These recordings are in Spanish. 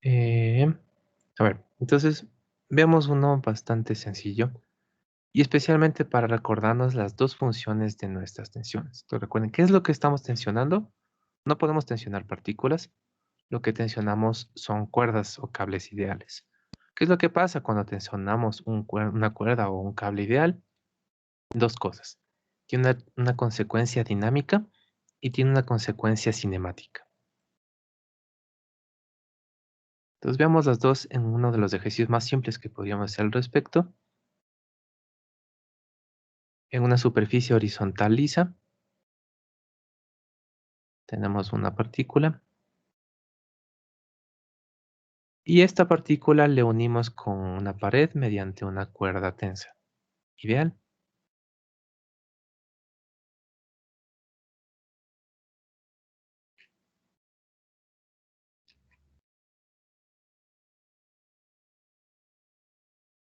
Eh, a ver, entonces veamos uno bastante sencillo y especialmente para recordarnos las dos funciones de nuestras tensiones. Entonces, recuerden, ¿qué es lo que estamos tensionando? No podemos tensionar partículas, lo que tensionamos son cuerdas o cables ideales. ¿Qué es lo que pasa cuando tensionamos una cuerda o un cable ideal? Dos cosas. Tiene una consecuencia dinámica y tiene una consecuencia cinemática. Entonces veamos las dos en uno de los ejercicios más simples que podríamos hacer al respecto. En una superficie horizontal lisa tenemos una partícula y esta partícula le unimos con una pared mediante una cuerda tensa. Ideal.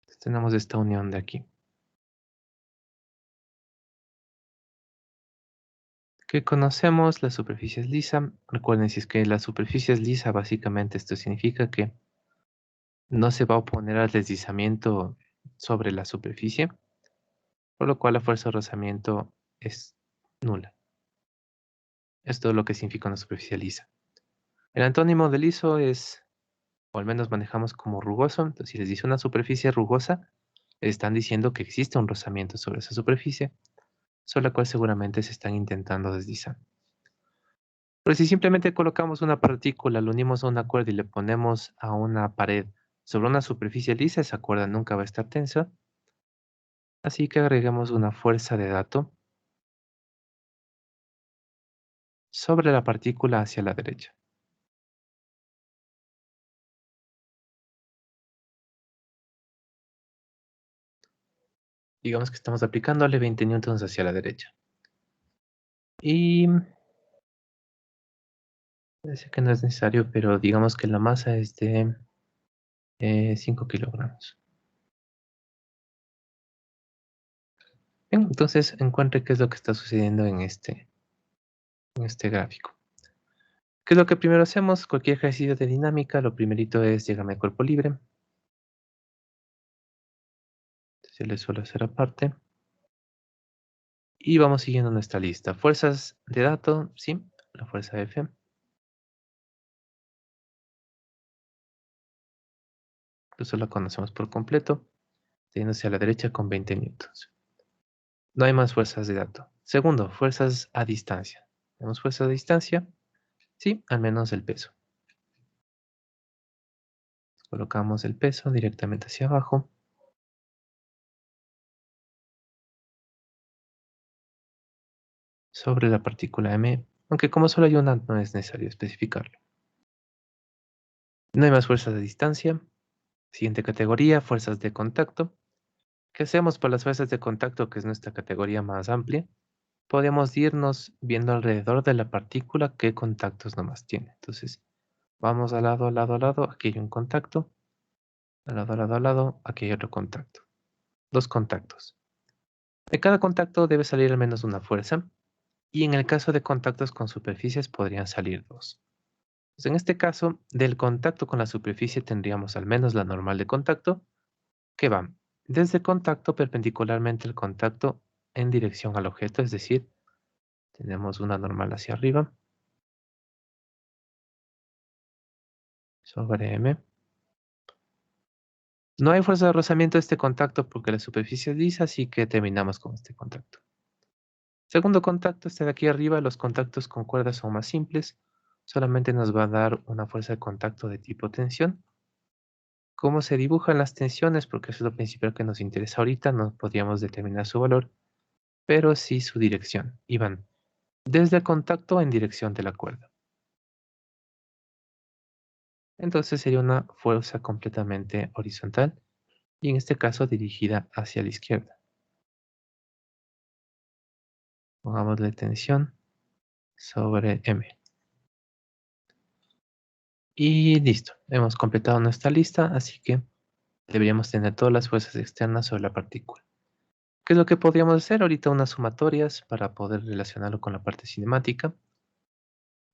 Entonces, tenemos esta unión de aquí. Que conocemos, la superficie es lisa. Recuerden, si es que la superficie es lisa, básicamente esto significa que no se va a oponer al deslizamiento sobre la superficie, por lo cual la fuerza de rozamiento es nula. Esto es lo que significa una superficie lisa. El antónimo de liso es, o al menos manejamos como rugoso. Entonces, si les dice una superficie rugosa, les están diciendo que existe un rozamiento sobre esa superficie, sobre la cual seguramente se están intentando deslizar. Pero si simplemente colocamos una partícula, lo unimos a una cuerda y le ponemos a una pared sobre una superficie lisa, esa cuerda nunca va a estar tensa. Así que agreguemos una fuerza de dato sobre la partícula hacia la derecha. Digamos que estamos aplicándole 20 newtons hacia la derecha. Y parece que no es necesario, pero digamos que la masa es de 5 kilogramos. Bien, entonces encuentre qué es lo que está sucediendo en este gráfico. ¿Qué es lo que primero hacemos? Cualquier ejercicio de dinámica, lo primerito es llegarme al cuerpo libre. Se le suele hacer aparte. Y vamos siguiendo nuestra lista. Fuerzas de dato, sí, la fuerza F. Incluso la conocemos por completo, teniéndose a la derecha con 20 newtons. No hay más fuerzas de dato. Segundo, fuerzas a distancia. ¿Tenemos fuerzas a distancia? Sí, al menos el peso. Colocamos el peso directamente hacia abajo. Sobre la partícula M, aunque como solo hay una, no es necesario especificarlo. No hay más fuerzas de distancia. Siguiente categoría, fuerzas de contacto. ¿Qué hacemos para las fuerzas de contacto, que es nuestra categoría más amplia? Podríamos irnos viendo alrededor de la partícula qué contactos nomás tiene. Entonces, vamos al lado, al lado, al lado, aquí hay un contacto, al lado, al lado, al lado, aquí hay otro contacto. Dos contactos. De cada contacto debe salir al menos una fuerza, y en el caso de contactos con superficies podrían salir dos. Pues en este caso, del contacto con la superficie tendríamos al menos la normal de contacto, que va desde el contacto perpendicularmente al contacto en dirección al objeto, es decir, tenemos una normal hacia arriba, sobre M. No hay fuerza de rozamiento de este contacto porque la superficie es lisa, así que terminamos con este contacto. Segundo contacto, este de aquí arriba, los contactos con cuerdas son más simples, solamente nos va a dar una fuerza de contacto de tipo tensión. ¿Cómo se dibujan las tensiones? Porque eso es lo principal que nos interesa ahorita, no podríamos determinar su valor, pero sí su dirección. Y van desde el contacto en dirección de la cuerda. Entonces sería una fuerza completamente horizontal y en este caso dirigida hacia la izquierda. Pongámosle tensión sobre M. Y listo, hemos completado nuestra lista, así que deberíamos tener todas las fuerzas externas sobre la partícula. ¿Qué es lo que podríamos hacer? Ahorita unas sumatorias para poder relacionarlo con la parte cinemática.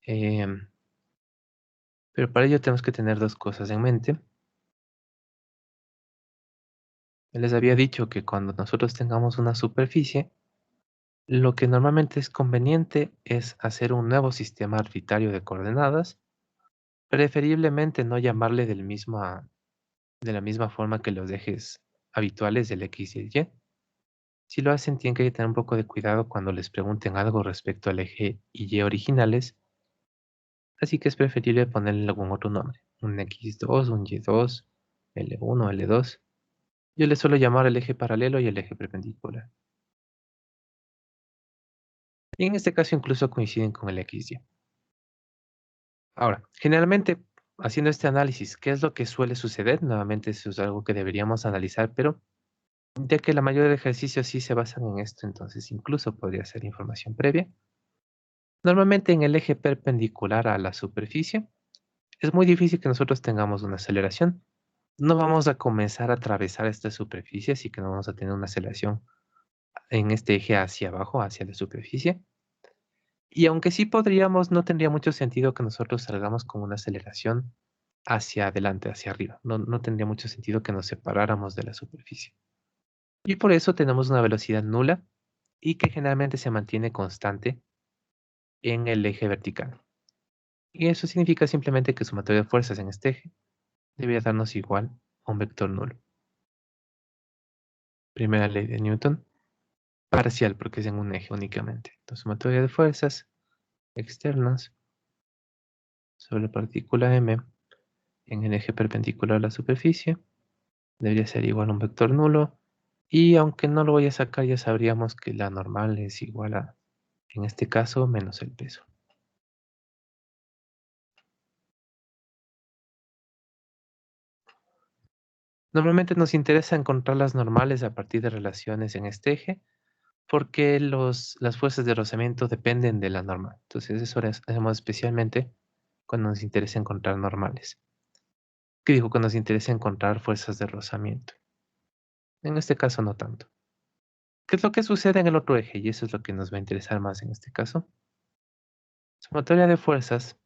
Em, Pero para ello tenemos que tener dos cosas en mente. Les había dicho que cuando nosotros tengamos una superficie, lo que normalmente es conveniente es hacer un nuevo sistema arbitrario de coordenadas, preferiblemente no llamarle de la misma forma que los ejes habituales del X y el Y. Si lo hacen, tienen que tener un poco de cuidado cuando les pregunten algo respecto al eje Y originales, así que es preferible ponerle algún otro nombre, un X2, un Y2, L1, L2. Yo le suelo llamar el eje paralelo y el eje perpendicular. Y en este caso incluso coinciden con el XY. Ahora, generalmente, haciendo este análisis, ¿qué es lo que suele suceder? Nuevamente, eso es algo que deberíamos analizar, pero ya que la mayoría de ejercicios sí se basan en esto, entonces incluso podría ser información previa. Normalmente en el eje perpendicular a la superficie, es muy difícil que nosotros tengamos una aceleración. No vamos a comenzar a atravesar esta superficie, así que no vamos a tener una aceleración en este eje hacia abajo, hacia la superficie. Y aunque sí podríamos, no tendría mucho sentido que nosotros salgamos con una aceleración hacia adelante, hacia arriba. No tendría mucho sentido que nos separáramos de la superficie. Y por eso tenemos una velocidad nula y que generalmente se mantiene constante en el eje vertical. Y eso significa simplemente que sumatoria de fuerzas en este eje debería darnos igual a un vector nulo. Primera ley de Newton, parcial porque es en un eje únicamente. Entonces, sumatoria de fuerzas externas sobre la partícula m en el eje perpendicular a la superficie debería ser igual a un vector nulo. Y aunque no lo voy a sacar, ya sabríamos que la normal es igual a, en este caso, menos el peso. Normalmente nos interesa encontrar las normales a partir de relaciones en este eje, porque las fuerzas de rozamiento dependen de la normal. Entonces eso hacemos especialmente cuando nos interesa encontrar normales. ¿Qué dijo? Cuando nos interesa encontrar fuerzas de rozamiento. En este caso no tanto. ¿Qué es lo que sucede en el otro eje? Y eso es lo que nos va a interesar más en este caso. Sumatoria de fuerzas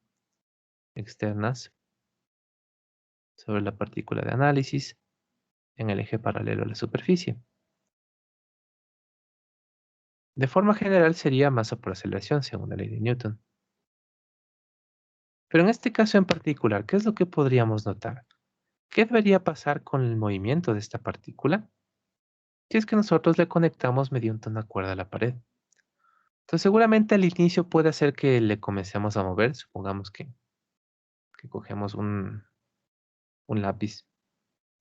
externas sobre la partícula de análisis en el eje paralelo a la superficie. De forma general sería masa por aceleración según la ley de Newton. Pero en este caso en particular, ¿qué es lo que podríamos notar? ¿Qué debería pasar con el movimiento de esta partícula si es que nosotros le conectamos mediante una cuerda a la pared? Entonces seguramente al inicio puede hacer que le comencemos a mover. Supongamos que cogemos un lápiz,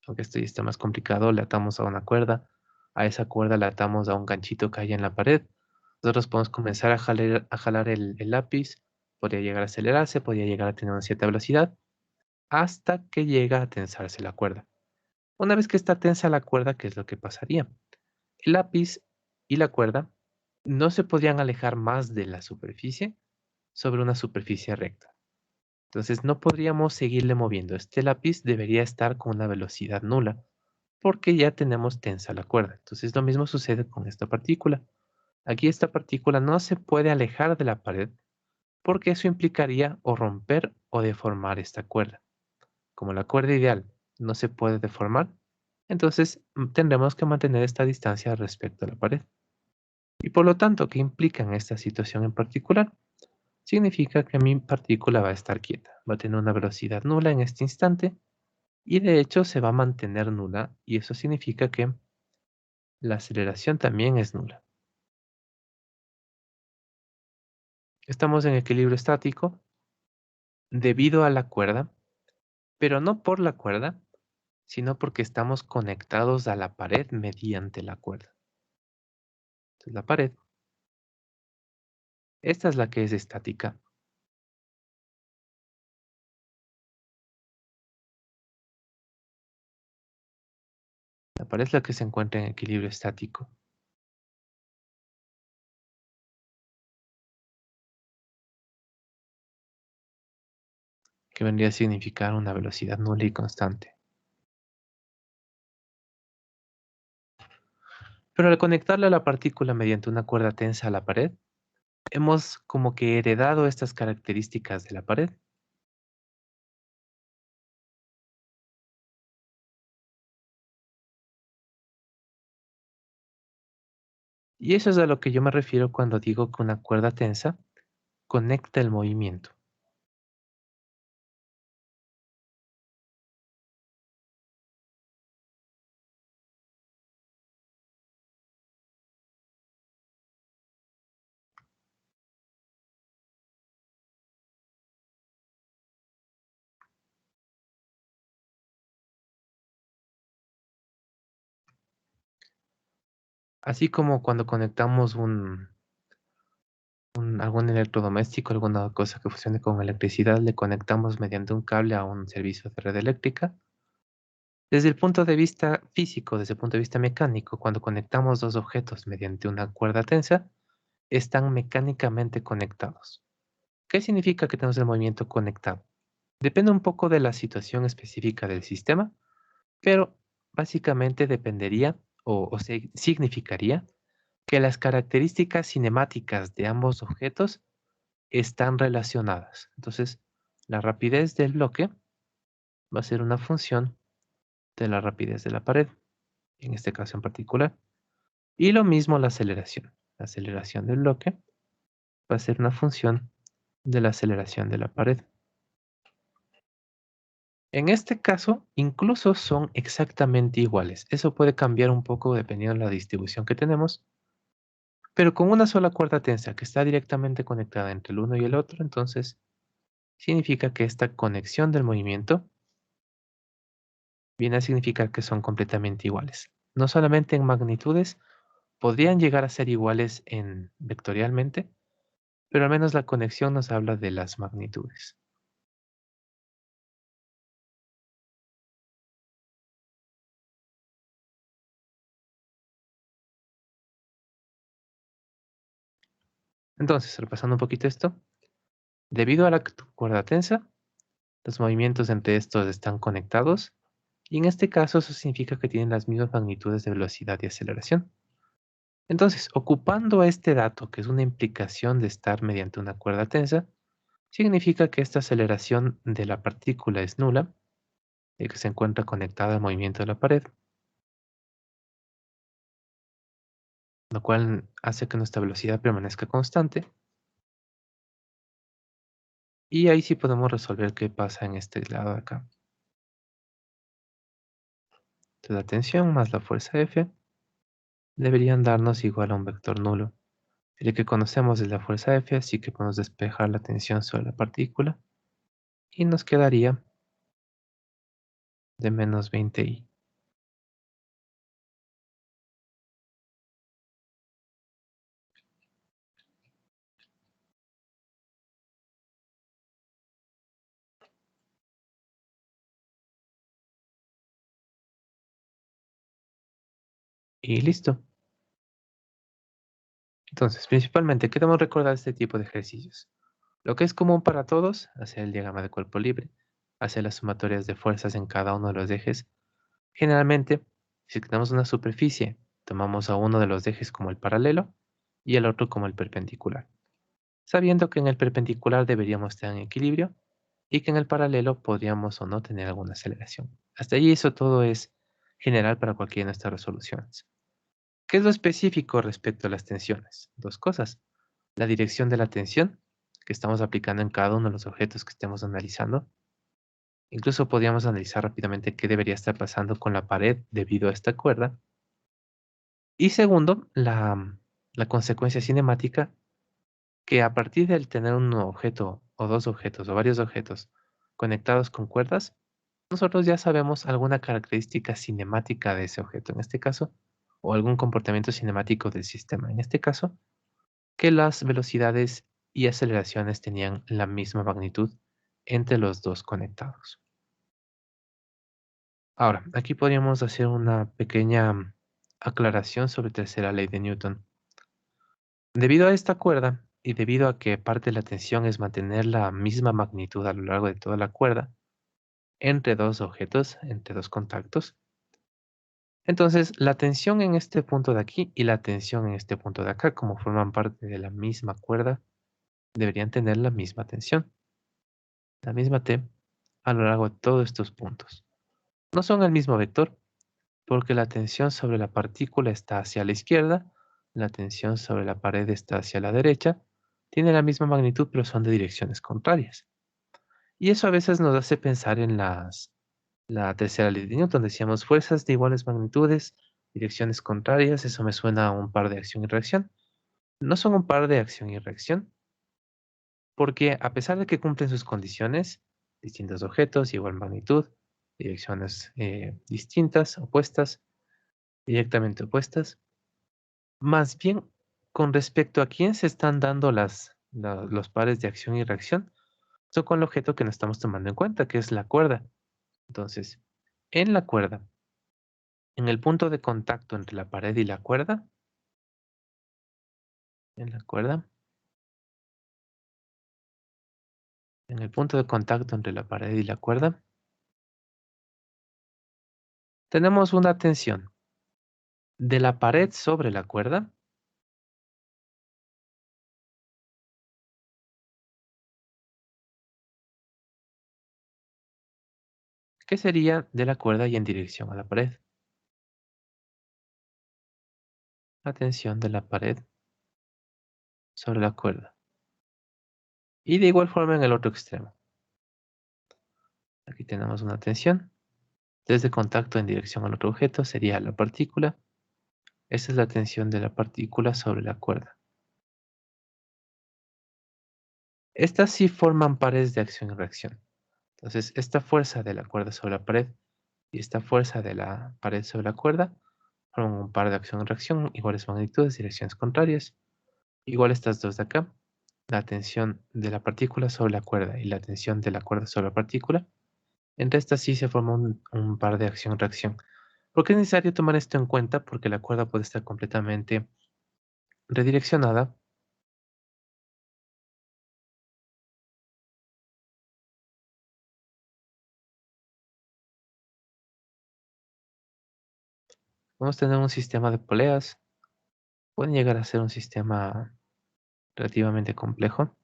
aunque esto ya está más complicado, le atamos a una cuerda. A esa cuerda le atamos a un ganchito que hay en la pared. Nosotros podemos comenzar a jalar el lápiz. Podría llegar a acelerarse, podría llegar a tener una cierta velocidad, hasta que llega a tensarse la cuerda. Una vez que está tensa la cuerda, ¿qué es lo que pasaría? El lápiz y la cuerda no se podrían alejar más de la superficie sobre una superficie recta. Entonces no podríamos seguirle moviendo. Este lápiz debería estar con una velocidad nula porque ya tenemos tensa la cuerda. Entonces lo mismo sucede con esta partícula. Aquí esta partícula no se puede alejar de la pared porque eso implicaría o romper o deformar esta cuerda. Como la cuerda ideal no se puede deformar, entonces tendremos que mantener esta distancia respecto a la pared. Y por lo tanto, ¿qué implica en esta situación en particular? Significa que mi partícula va a estar quieta, va a tener una velocidad nula en este instante y de hecho se va a mantener nula y eso significa que la aceleración también es nula. Estamos en equilibrio estático debido a la cuerda, pero no por la cuerda, sino porque estamos conectados a la pared mediante la cuerda. Entonces la pared, esta es la que es estática. La pared es la que se encuentra en equilibrio estático. Que vendría a significar una velocidad nula y constante. Pero al conectarle a la partícula mediante una cuerda tensa a la pared, hemos como que heredado estas características de la pared. Y eso es a lo que yo me refiero cuando digo que una cuerda tensa conecta el movimiento. Así como cuando conectamos algún electrodoméstico, alguna cosa que funcione con electricidad, le conectamos mediante un cable a un servicio de red eléctrica. Desde el punto de vista físico, desde el punto de vista mecánico, cuando conectamos dos objetos mediante una cuerda tensa, están mecánicamente conectados. ¿Qué significa que tenemos el movimiento conectado? Depende un poco de la situación específica del sistema, pero básicamente dependería o significaría que las características cinemáticas de ambos objetos están relacionadas. Entonces, la rapidez del bloque va a ser una función de la rapidez de la pared, en este caso en particular. Y lo mismo la aceleración. La aceleración del bloque va a ser una función de la aceleración de la pared. En este caso, incluso son exactamente iguales. Eso puede cambiar un poco dependiendo de la distribución que tenemos, pero con una sola cuerda tensa que está directamente conectada entre el uno y el otro, entonces significa que esta conexión del movimiento viene a significar que son completamente iguales. No solamente en magnitudes, podrían llegar a ser iguales en vectorialmente, pero al menos la conexión nos habla de las magnitudes. Entonces, repasando un poquito esto, debido a la cuerda tensa, los movimientos entre estos están conectados y en este caso eso significa que tienen las mismas magnitudes de velocidad y aceleración. Entonces, ocupando este dato, que es una implicación de estar mediante una cuerda tensa, significa que esta aceleración de la partícula es nula, ya que se encuentra conectada al movimiento de la pared, lo cual hace que nuestra velocidad permanezca constante. Y ahí sí podemos resolver qué pasa en este lado de acá. Entonces, la tensión más la fuerza F deberían darnos igual a un vector nulo. El que conocemos es la fuerza F, así que podemos despejar la tensión sobre la partícula y nos quedaría de menos 20i. Y listo. Entonces, principalmente queremos recordar este tipo de ejercicios. Lo que es común para todos, hacer el diagrama de cuerpo libre, hacer las sumatorias de fuerzas en cada uno de los ejes. Generalmente, si tenemos una superficie, tomamos a uno de los ejes como el paralelo y el otro como el perpendicular, sabiendo que en el perpendicular deberíamos estar en equilibrio y que en el paralelo podríamos o no tener alguna aceleración. Hasta allí eso todo es general para cualquiera de nuestras resoluciones. ¿Qué es lo específico respecto a las tensiones? Dos cosas. La dirección de la tensión que estamos aplicando en cada uno de los objetos que estemos analizando. Incluso podríamos analizar rápidamente qué debería estar pasando con la pared debido a esta cuerda. Y segundo, la consecuencia cinemática, que a partir del tener un objeto o dos objetos o varios objetos conectados con cuerdas, nosotros ya sabemos alguna característica cinemática de ese objeto en este caso, o algún comportamiento cinemático del sistema en este caso, que las velocidades y aceleraciones tenían la misma magnitud entre los dos conectados. Ahora, aquí podríamos hacer una pequeña aclaración sobre tercera ley de Newton. Debido a esta cuerda y debido a que parte de la tensión es mantener la misma magnitud a lo largo de toda la cuerda entre dos objetos, entre dos contactos, entonces la tensión en este punto de aquí y la tensión en este punto de acá, como forman parte de la misma cuerda, deberían tener la misma tensión, la misma T a lo largo de todos estos puntos. No son el mismo vector, porque la tensión sobre la partícula está hacia la izquierda, la tensión sobre la pared está hacia la derecha, tiene la misma magnitud, pero son de direcciones contrarias. Y eso a veces nos hace pensar en la tercera ley de Newton. Decíamos fuerzas de iguales magnitudes, direcciones contrarias. Eso me suena a un par de acción y reacción. No son un par de acción y reacción, porque a pesar de que cumplen sus condiciones, distintos objetos, igual magnitud, direcciones distintas, opuestas, directamente opuestas, más bien con respecto a quién se están dando los pares de acción y reacción, son con el objeto que no estamos tomando en cuenta, que es la cuerda. Entonces, en la cuerda, en el punto de contacto entre la pared y la cuerda, en la cuerda, en el punto de contacto entre la pared y la cuerda, tenemos una tensión de la pared sobre la cuerda, que sería de la cuerda y en dirección a la pared. La tensión de la pared sobre la cuerda. Y de igual forma en el otro extremo. Aquí tenemos una tensión. Desde contacto en dirección al otro objeto sería la partícula. Esa es la tensión de la partícula sobre la cuerda. Estas sí forman pares de acción y reacción. Entonces, esta fuerza de la cuerda sobre la pared y esta fuerza de la pared sobre la cuerda forman un par de acción y reacción, iguales magnitudes, direcciones contrarias. Igual estas dos de acá, la tensión de la partícula sobre la cuerda y la tensión de la cuerda sobre la partícula. Entre estas sí se forma un par de acción-reacción. ¿Por qué es necesario tomar esto en cuenta? Porque la cuerda puede estar completamente redireccionada. Vamos a tener un sistema de poleas. Pueden llegar a ser un sistema relativamente complejo.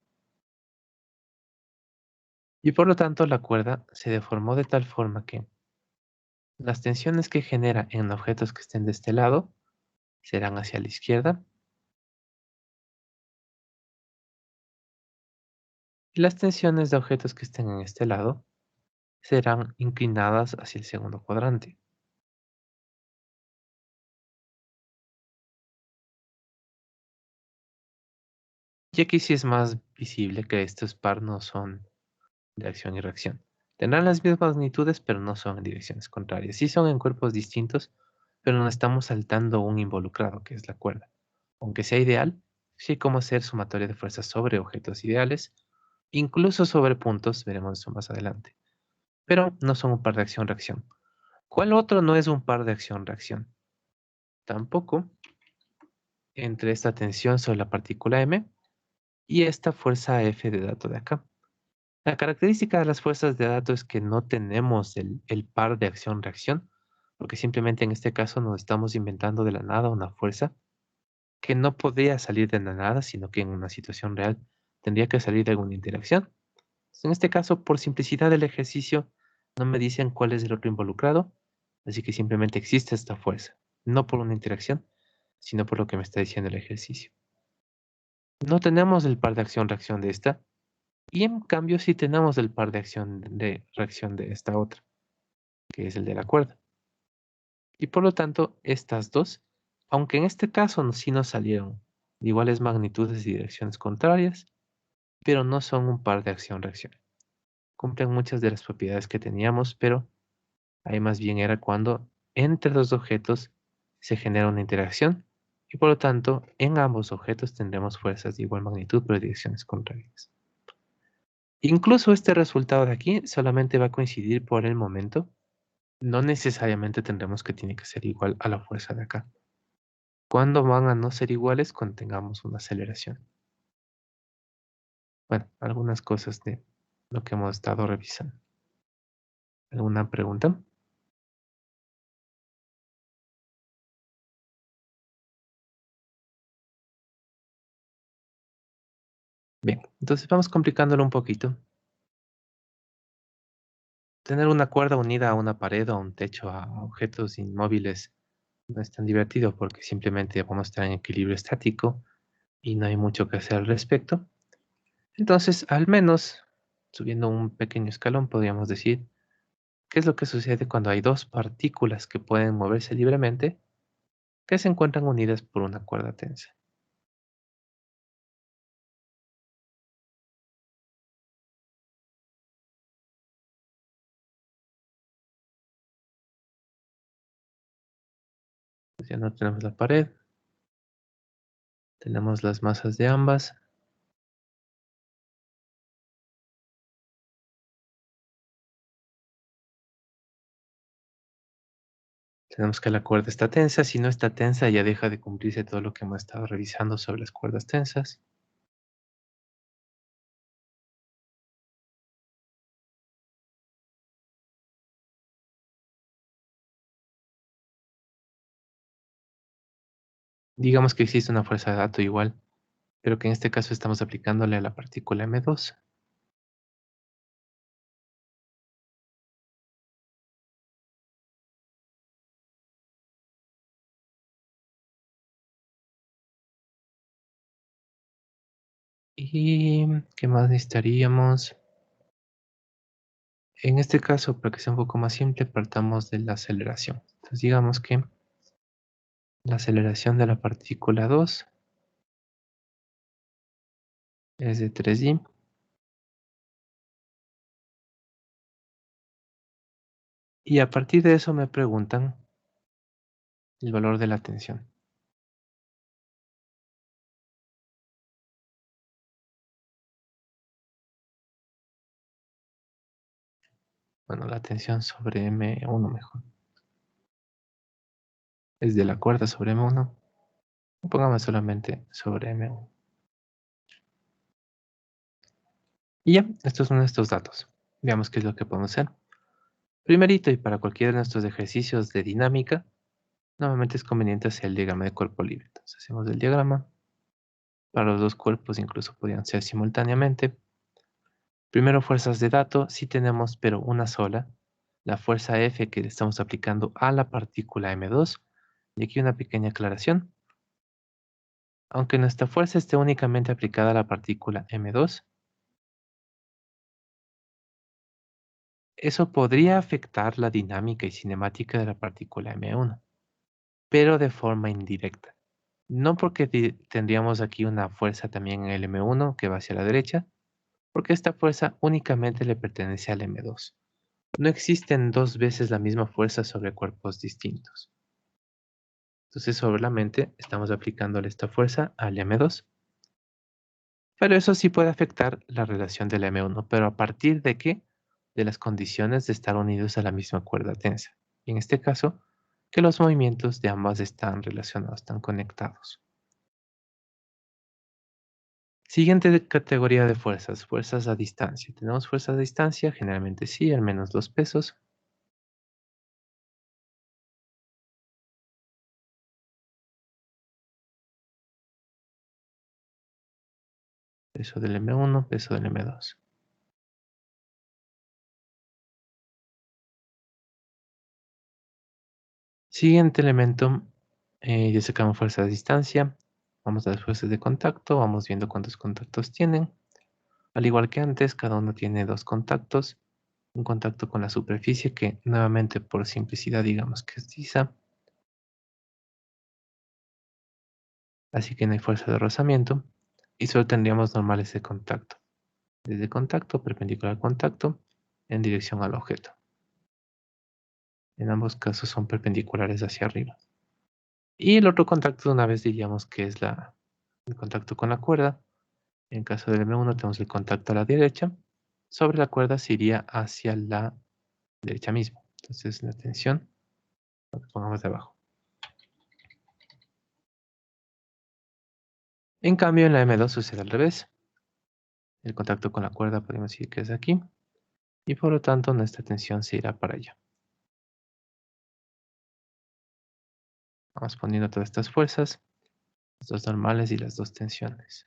Y por lo tanto la cuerda se deformó de tal forma que las tensiones que genera en objetos que estén de este lado serán hacia la izquierda y las tensiones de objetos que estén en este lado serán inclinadas hacia el segundo cuadrante. Y aquí sí es más visible que estos par no son de acción y reacción. Tendrán las mismas magnitudes, pero no son en direcciones contrarias. Sí son en cuerpos distintos, pero no estamos saltando un involucrado, que es la cuerda. Aunque sea ideal, sí hay cómo hacer sumatoria de fuerzas sobre objetos ideales, incluso sobre puntos, veremos eso más adelante. Pero no son un par de acción-reacción. ¿Cuál otro no es un par de acción-reacción? Tampoco entre esta tensión sobre la partícula M y esta fuerza F de dato de acá. La característica de las fuerzas de dato es que no tenemos el par de acción-reacción, porque simplemente en este caso nos estamos inventando de la nada una fuerza que no podría salir de la nada, sino que en una situación real tendría que salir de alguna interacción. En este caso, por simplicidad del ejercicio, no me dicen cuál es el otro involucrado, así que simplemente existe esta fuerza, no por una interacción, sino por lo que me está diciendo el ejercicio. No tenemos el par de acción-reacción de esta, y en cambio sí tenemos el par de acción de reacción de esta otra, que es el de la cuerda. Y por lo tanto, estas dos, aunque en este caso sí nos salieron de iguales magnitudes y direcciones contrarias, pero no son un par de acción-reacción. Cumplen muchas de las propiedades que teníamos, pero ahí más bien era cuando entre dos objetos se genera una interacción y por lo tanto en ambos objetos tendremos fuerzas de igual magnitud pero direcciones contrarias. Incluso este resultado de aquí solamente va a coincidir por el momento. No necesariamente tendremos que tiene que ser igual a la fuerza de acá. ¿Cuándo van a no ser iguales? Cuando tengamos una aceleración. Bueno, algunas cosas de lo que hemos estado revisando. ¿Alguna pregunta? Bien, entonces vamos complicándolo un poquito. Tener una cuerda unida a una pared o a un techo a objetos inmóviles No es tan divertido porque simplemente vamos a estar en equilibrio estático y no hay mucho que hacer al respecto. Entonces, al menos, subiendo un pequeño escalón, podríamos decir, ¿qué es lo que sucede cuando hay dos partículas que pueden moverse libremente que se encuentran unidas por una cuerda tensa? Pues ya no tenemos la pared, tenemos las masas de ambas. Tenemos que la cuerda está tensa. Si no está tensa, ya deja de cumplirse todo lo que hemos estado revisando sobre las cuerdas tensas. Digamos que existe una fuerza de dato igual, pero que en este caso estamos aplicándole a la partícula M2. ¿Y qué más necesitaríamos? En este caso, para que sea un poco más simple, partamos de la aceleración. Entonces digamos que la aceleración de la partícula 2 es de 3 g. Y a partir de eso me preguntan el valor de la tensión. Bueno, la tensión sobre M1 mejor. Es de la cuerda sobre M1. Pongamos solamente sobre M1. Y ya, estos son estos datos. Veamos qué es lo que podemos hacer. Primerito, y para cualquiera de nuestros ejercicios de dinámica, nuevamente es conveniente hacer el diagrama de cuerpo libre. Entonces hacemos el diagrama. Para los dos cuerpos incluso podrían ser simultáneamente. Primero, fuerzas de dato, sí tenemos, pero una sola. La fuerza F que le estamos aplicando a la partícula M2. Y aquí una pequeña aclaración. Aunque nuestra fuerza esté únicamente aplicada a la partícula M2, eso podría afectar la dinámica y cinemática de la partícula M1, pero de forma indirecta. No porque tendríamos aquí una fuerza también en el M1 que va hacia la derecha, porque esta fuerza únicamente le pertenece al M2. No existen dos veces la misma fuerza sobre cuerpos distintos. Entonces, solamente estamos aplicándole esta fuerza al M2. Pero eso sí puede afectar la relación del M1. ¿Pero a partir de qué? De las condiciones de estar unidos a la misma cuerda tensa. Y en este caso, que los movimientos de ambas están relacionados, están conectados. Siguiente categoría de fuerzas, fuerzas a distancia. ¿Tenemos fuerzas a distancia? Generalmente sí, al menos dos pesos. Peso del M1, peso del M2. Siguiente elemento, ya sacamos fuerza a distancia. Vamos a las fuerzas de contacto, vamos viendo cuántos contactos tienen. Al igual que antes, cada uno tiene dos contactos. Un contacto con la superficie que nuevamente por simplicidad digamos que es lisa. Así que no hay fuerza de rozamiento. Y solo tendríamos normales de contacto. Desde contacto, perpendicular al contacto, en dirección al objeto. En ambos casos son perpendiculares hacia arriba. Y el otro contacto, una vez diríamos que es el contacto con la cuerda. En caso del M1 tenemos el contacto a la derecha. Sobre la cuerda se iría hacia la derecha misma. Entonces la tensión, lo que pongamos debajo. En cambio, en la M2 sucede al revés. El contacto con la cuerda podemos decir que es aquí. Y por lo tanto, nuestra tensión se irá para allá. Vamos poniendo todas estas fuerzas, las dos normales y las dos tensiones.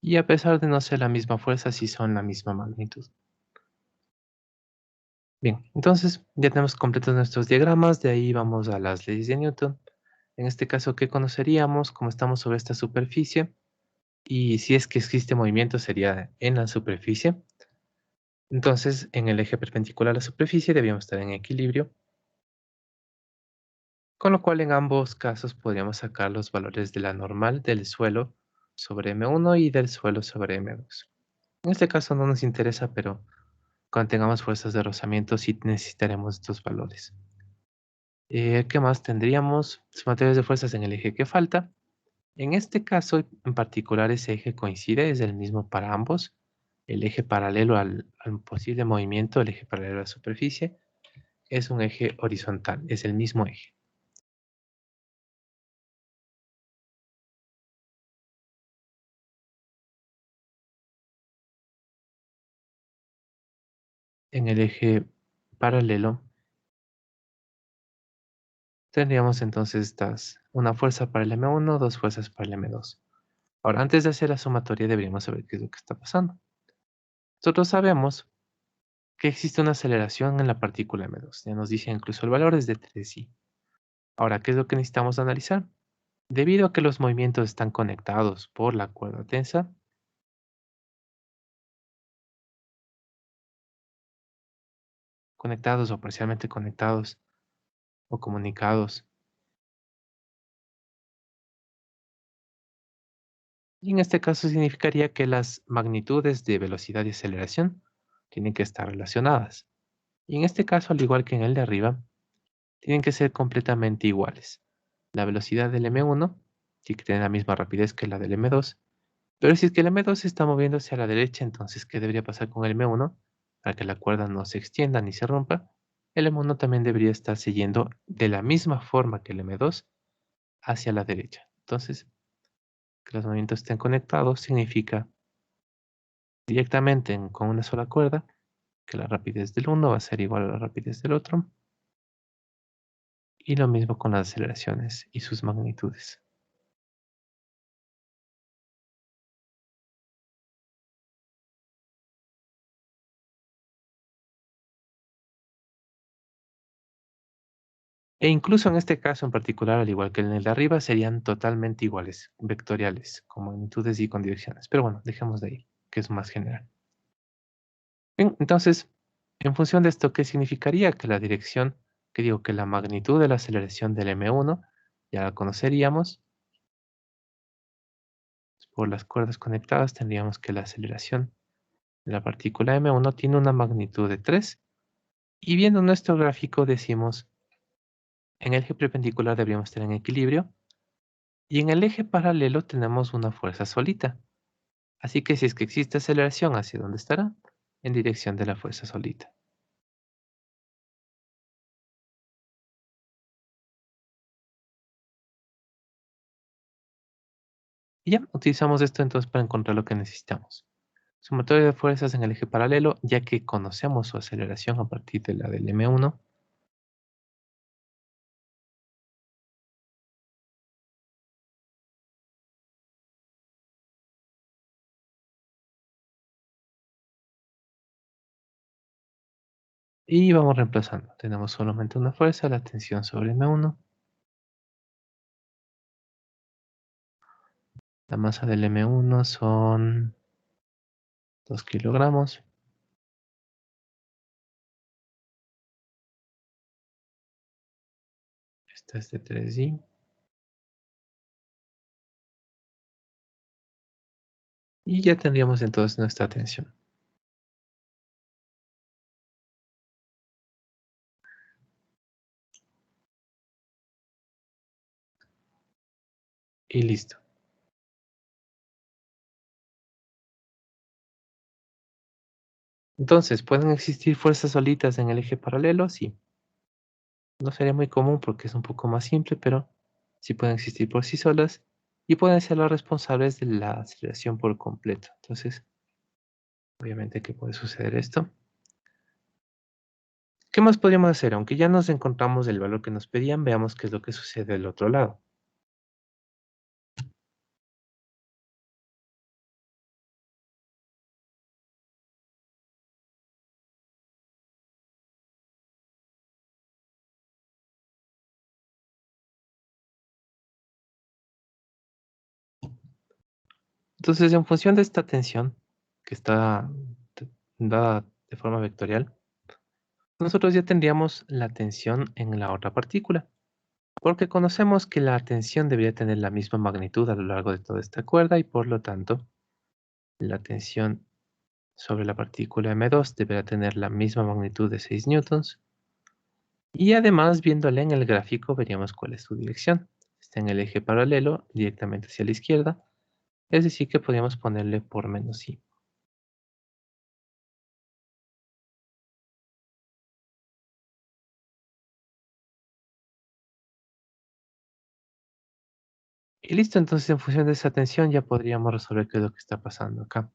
Y a pesar de no ser la misma fuerza, sí son la misma magnitud. Bien, entonces ya tenemos completos nuestros diagramas, de ahí vamos a las leyes de Newton. En este caso, ¿qué conoceríamos? Como estamos sobre esta superficie, y si es que existe movimiento sería en la superficie. Entonces, en el eje perpendicular a la superficie debíamos estar en equilibrio, con lo cual en ambos casos podríamos sacar los valores de la normal del suelo sobre M1 y del suelo sobre M2. En este caso no nos interesa, pero cuando tengamos fuerzas de rozamiento sí necesitaremos estos valores. ¿Qué más tendríamos? Sumatorios de fuerzas en el eje que falta. En este caso, en particular, ese eje coincide, es el mismo para ambos. El eje paralelo al posible movimiento, el eje paralelo a la superficie, es un eje horizontal, es el mismo eje. En el eje paralelo tendríamos entonces una fuerza para el M1, dos fuerzas para el M2. Ahora, antes de hacer la sumatoria, deberíamos saber qué es lo que está pasando. Nosotros sabemos que existe una aceleración en la partícula M2. Ya nos dice incluso el valor es de 3i. Ahora, ¿qué es lo que necesitamos analizar? Debido a que los movimientos están conectados por la cuerda tensa, conectados o parcialmente conectados o comunicados, y en este caso significaría que las magnitudes de velocidad y aceleración tienen que estar relacionadas. Y en este caso, al igual que en el de arriba, tienen que ser completamente iguales. La velocidad del M1 tiene que tener la misma rapidez que la del M2, pero si es que el M2 se está moviendo hacia la derecha, entonces, ¿qué debería pasar con el M1? Para que la cuerda no se extienda ni se rompa, el M1 también debería estar siguiendo de la misma forma que el M2 hacia la derecha. Entonces, que los movimientos estén conectados significa directamente con una sola cuerda que la rapidez del uno va a ser igual a la rapidez del otro. Y lo mismo con las aceleraciones y sus magnitudes. E incluso en este caso en particular, al igual que en el de arriba, serían totalmente iguales, vectoriales, con magnitudes y con direcciones. Pero bueno, dejemos de ahí, que es más general. Bien, entonces, en función de esto, ¿qué significaría? Que la dirección, que digo que la magnitud de la aceleración del M1, ya la conoceríamos. Por las cuerdas conectadas tendríamos que la aceleración de la partícula M1 tiene una magnitud de 3. Y viendo nuestro gráfico decimos, en el eje perpendicular deberíamos estar en equilibrio. Y en el eje paralelo tenemos una fuerza solita. Así que si es que existe aceleración, ¿hacia dónde estará? En dirección de la fuerza solita. Y ya, utilizamos esto entonces para encontrar lo que necesitamos. Sumatoria de fuerzas en el eje paralelo, ya que conocemos su aceleración a partir de la del M1. Y vamos reemplazando. Tenemos solamente una fuerza, la tensión sobre M1. La masa del M1 son 2 kilogramos. Esta es de 3i. Y ya tendríamos entonces nuestra tensión. Y listo. Entonces, ¿pueden existir fuerzas solitas en el eje paralelo? Sí. No sería muy común porque es un poco más simple, pero sí pueden existir por sí solas y pueden ser las responsables de la aceleración por completo. Entonces, obviamente que puede suceder esto. ¿Qué más podríamos hacer? Aunque ya nos encontramos el valor que nos pedían, veamos qué es lo que sucede del otro lado. Entonces, en función de esta tensión que está dada de forma vectorial, nosotros ya tendríamos la tensión en la otra partícula, porque conocemos que la tensión debería tener la misma magnitud a lo largo de toda esta cuerda y por lo tanto la tensión sobre la partícula M2 deberá tener la misma magnitud de 6 newtons. Y además, viéndole en el gráfico, veríamos cuál es su dirección. Está en el eje paralelo, directamente hacia la izquierda, es decir que podríamos ponerle por menos i. Y listo, entonces en función de esa tensión ya podríamos resolver qué es lo que está pasando acá.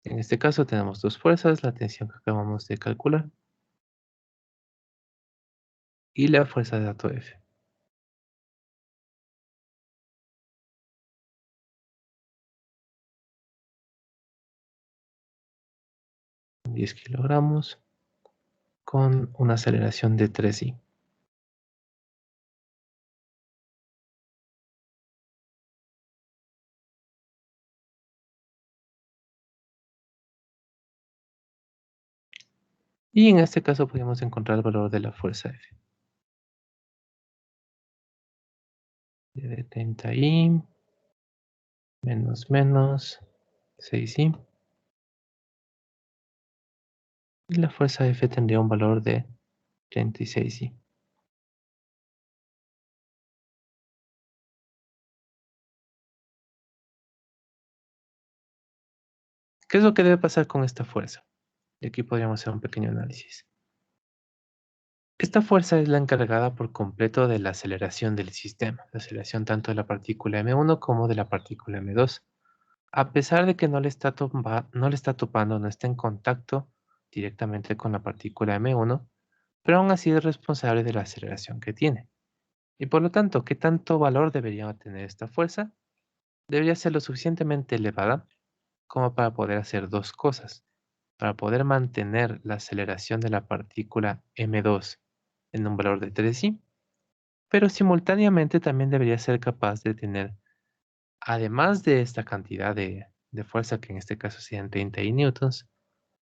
En este caso tenemos dos fuerzas, la tensión que acabamos de calcular y la fuerza de dato F. 10 kilogramos con una aceleración de 3i. Y en este caso podemos encontrar el valor de la fuerza F. De 30i menos 6i. Y la fuerza F tendría un valor de 36i. ¿Qué es lo que debe pasar con esta fuerza? Y aquí podríamos hacer un pequeño análisis. Esta fuerza es la encargada por completo de la aceleración del sistema, la aceleración tanto de la partícula M1 como de la partícula M2. A pesar de que no le está topando, no está en contacto directamente con la partícula M1, pero aún así es responsable de la aceleración que tiene. Y por lo tanto, ¿qué tanto valor debería tener esta fuerza? Debería ser lo suficientemente elevada como para poder hacer dos cosas. Para poder mantener la aceleración de la partícula M2 en un valor de 3i, pero simultáneamente también debería ser capaz de tener, además de esta cantidad de fuerza, que en este caso serían 30 i newtons,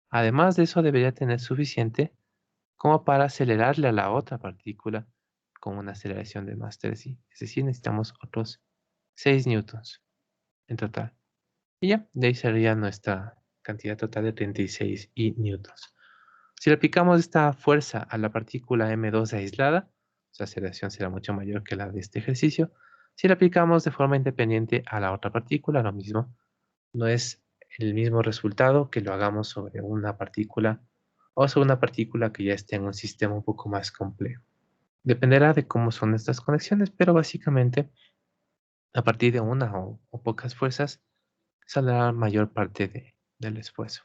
además de eso debería tener suficiente como para acelerarle a la otra partícula con una aceleración de más 3i. Es decir, necesitamos otros 6 newtons en total. Y ya, de ahí sería nuestra cantidad total de 36 i newtons. Si le aplicamos esta fuerza a la partícula M2 aislada, su aceleración será mucho mayor que la de este ejercicio. Si le aplicamos de forma independiente a la otra partícula, lo mismo. No es el mismo resultado que lo hagamos sobre una partícula o sobre una partícula que ya esté en un sistema un poco más complejo. Dependerá de cómo son estas conexiones, pero básicamente a partir de una o pocas fuerzas saldrá la mayor parte del esfuerzo.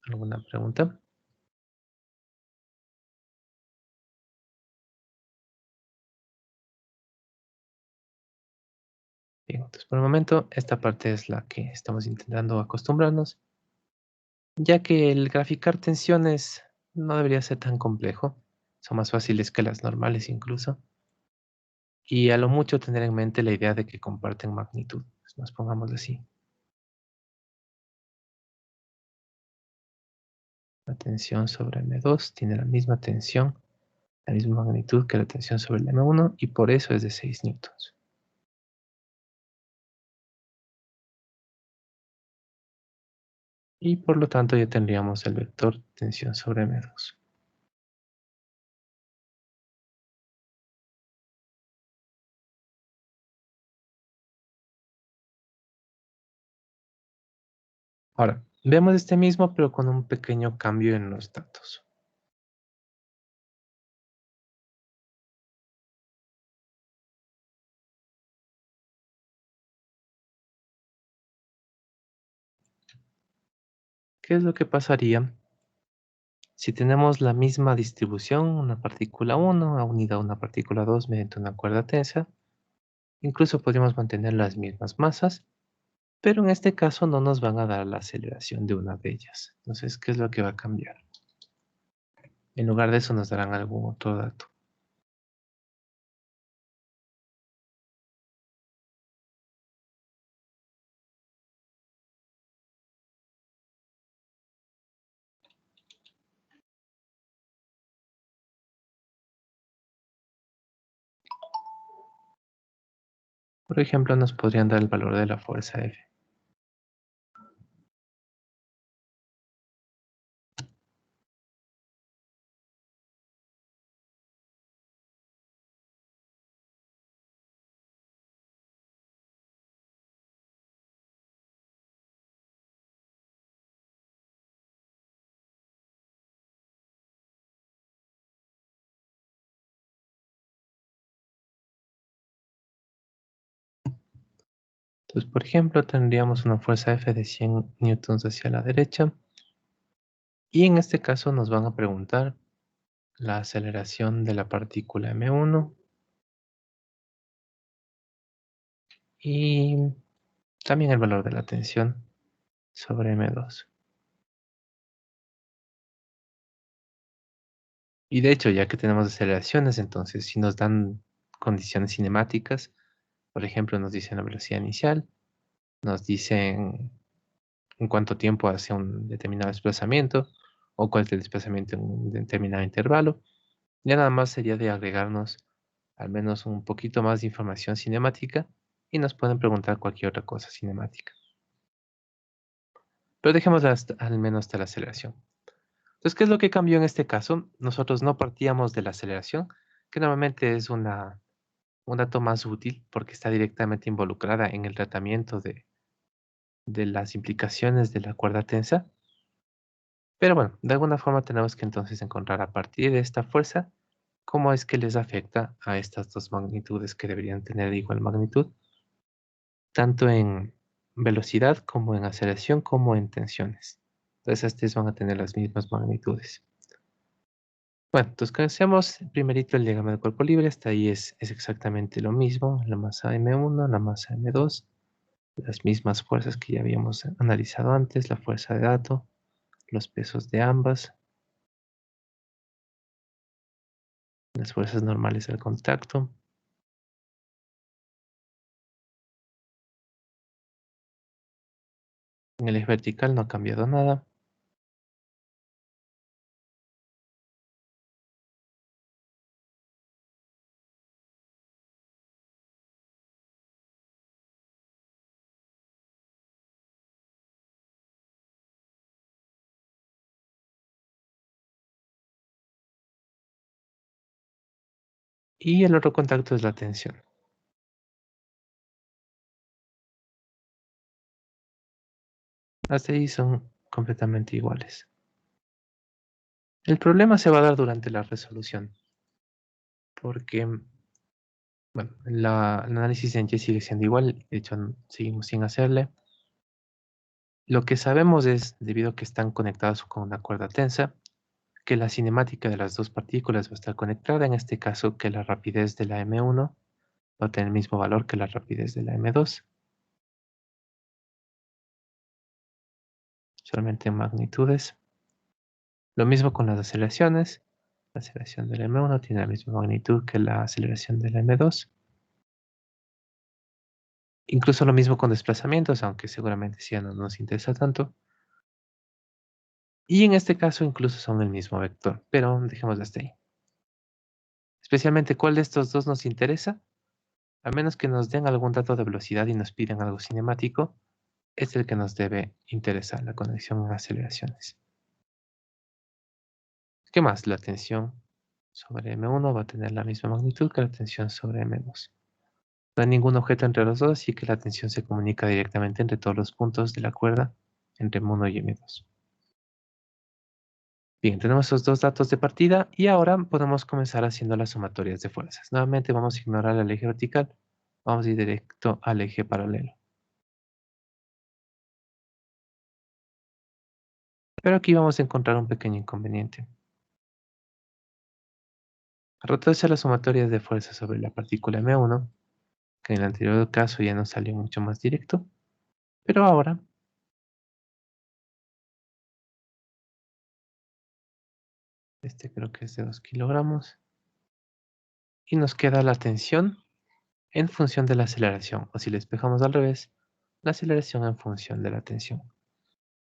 ¿Alguna pregunta? Bien, entonces por el momento esta parte es la que estamos intentando acostumbrarnos, ya que el graficar tensiones no debería ser tan complejo, son más fáciles que las normales incluso, y a lo mucho tener en mente la idea de que comparten magnitud, pues nos pongamos así. La tensión sobre M2 tiene la misma tensión, la misma magnitud que la tensión sobre el M1 y por eso es de 6 newtons. Y por lo tanto ya tendríamos el vector tensión sobre M2. Ahora, veamos este mismo pero con un pequeño cambio en los datos. ¿Qué es lo que pasaría Si tenemos la misma distribución, una partícula 1 unida a una partícula 2 mediante una cuerda tensa, incluso podríamos mantener las mismas masas, pero en este caso no nos van a dar la aceleración de una de ellas. Entonces, ¿qué es lo que va a cambiar? En lugar de eso nos darán algún otro dato. Por ejemplo, nos podrían dar el valor de la fuerza F. Entonces, por ejemplo, tendríamos una fuerza F de 100 newtons hacia la derecha. Y en este caso nos van a preguntar la aceleración de la partícula M1 y también el valor de la tensión sobre M2. Y de hecho, ya que tenemos aceleraciones, entonces si nos dan condiciones cinemáticas, por ejemplo, nos dicen la velocidad inicial, nos dicen en cuánto tiempo hace un determinado desplazamiento o cuál es el desplazamiento en un determinado intervalo. Ya nada más sería de agregarnos al menos un poquito más de información cinemática y nos pueden preguntar cualquier otra cosa cinemática. Pero dejémosla al menos hasta la aceleración. Entonces, ¿qué es lo que cambió en este caso? Nosotros no partíamos de la aceleración, que normalmente es un dato más útil porque está directamente involucrada en el tratamiento de las implicaciones de la cuerda tensa. Pero bueno, de alguna forma tenemos que entonces encontrar a partir de esta fuerza cómo es que les afecta a estas dos magnitudes que deberían tener igual magnitud, tanto en velocidad como en aceleración como en tensiones. Entonces, estas van a tener las mismas magnitudes. Bueno, entonces conocemos primerito el diagrama del cuerpo libre, hasta ahí es exactamente lo mismo, la masa M1, la masa M2, las mismas fuerzas que ya habíamos analizado antes, la fuerza de dato, los pesos de ambas, las fuerzas normales del contacto. En el eje vertical no ha cambiado nada. Y el otro contacto es la tensión. Hasta ahí son completamente iguales. El problema se va a dar durante la resolución, porque, bueno, el análisis en Y sigue siendo igual, de hecho seguimos sin hacerle. Lo que sabemos es, debido a que están conectados con una cuerda tensa, que la cinemática de las dos partículas va a estar conectada, en este caso que la rapidez de la M1 va a tener el mismo valor que la rapidez de la M2, solamente en magnitudes. Lo mismo con las aceleraciones. La aceleración de la M1 tiene la misma magnitud que la aceleración de la M2. Incluso lo mismo con desplazamientos, aunque seguramente sí no nos interesa tanto. Y en este caso incluso son el mismo vector, pero dejémoslo hasta ahí. Especialmente, ¿cuál de estos dos nos interesa? A menos que nos den algún dato de velocidad y nos pidan algo cinemático, es el que nos debe interesar, la conexión en aceleraciones. ¿Qué más? La tensión sobre M1 va a tener la misma magnitud que la tensión sobre M2. No hay ningún objeto entre los dos, así que la tensión se comunica directamente entre todos los puntos de la cuerda entre M1 y M2. Bien, tenemos esos dos datos de partida y ahora podemos comenzar haciendo las sumatorias de fuerzas. Nuevamente vamos a ignorar el eje vertical, vamos a ir directo al eje paralelo. Pero aquí vamos a encontrar un pequeño inconveniente. Al retroceder las sumatorias de fuerza sobre la partícula M1, que en el anterior caso ya nos salió mucho más directo, pero ahora este creo que es de 2 kilogramos y nos queda la tensión en función de la aceleración, o si le despejamos al revés, la aceleración en función de la tensión.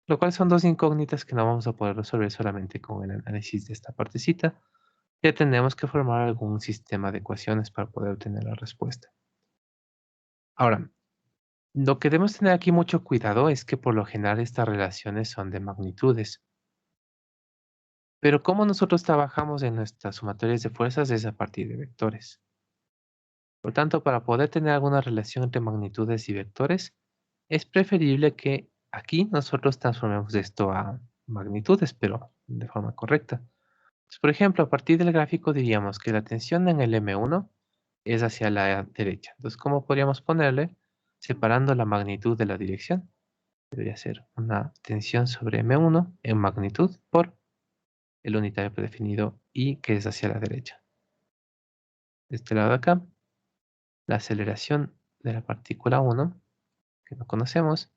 Lo cual son dos incógnitas que no vamos a poder resolver solamente con el análisis de esta partecita. Ya tendremos que formar algún sistema de ecuaciones para poder obtener la respuesta. Ahora, lo que debemos tener aquí mucho cuidado es que por lo general estas relaciones son de magnitudes. Pero como nosotros trabajamos en nuestras sumatorias de fuerzas es a partir de vectores. Por tanto, para poder tener alguna relación entre magnitudes y vectores, es preferible que aquí nosotros transformemos esto a magnitudes, pero de forma correcta. Entonces, por ejemplo, a partir del gráfico diríamos que la tensión en el M1 es hacia la derecha. Entonces, ¿cómo podríamos ponerle? Separando la magnitud de la dirección. Debería ser una tensión sobre M1 en magnitud por el unitario predefinido I, que es hacia la derecha. De este lado de acá, la aceleración de la partícula 1, que no conocemos,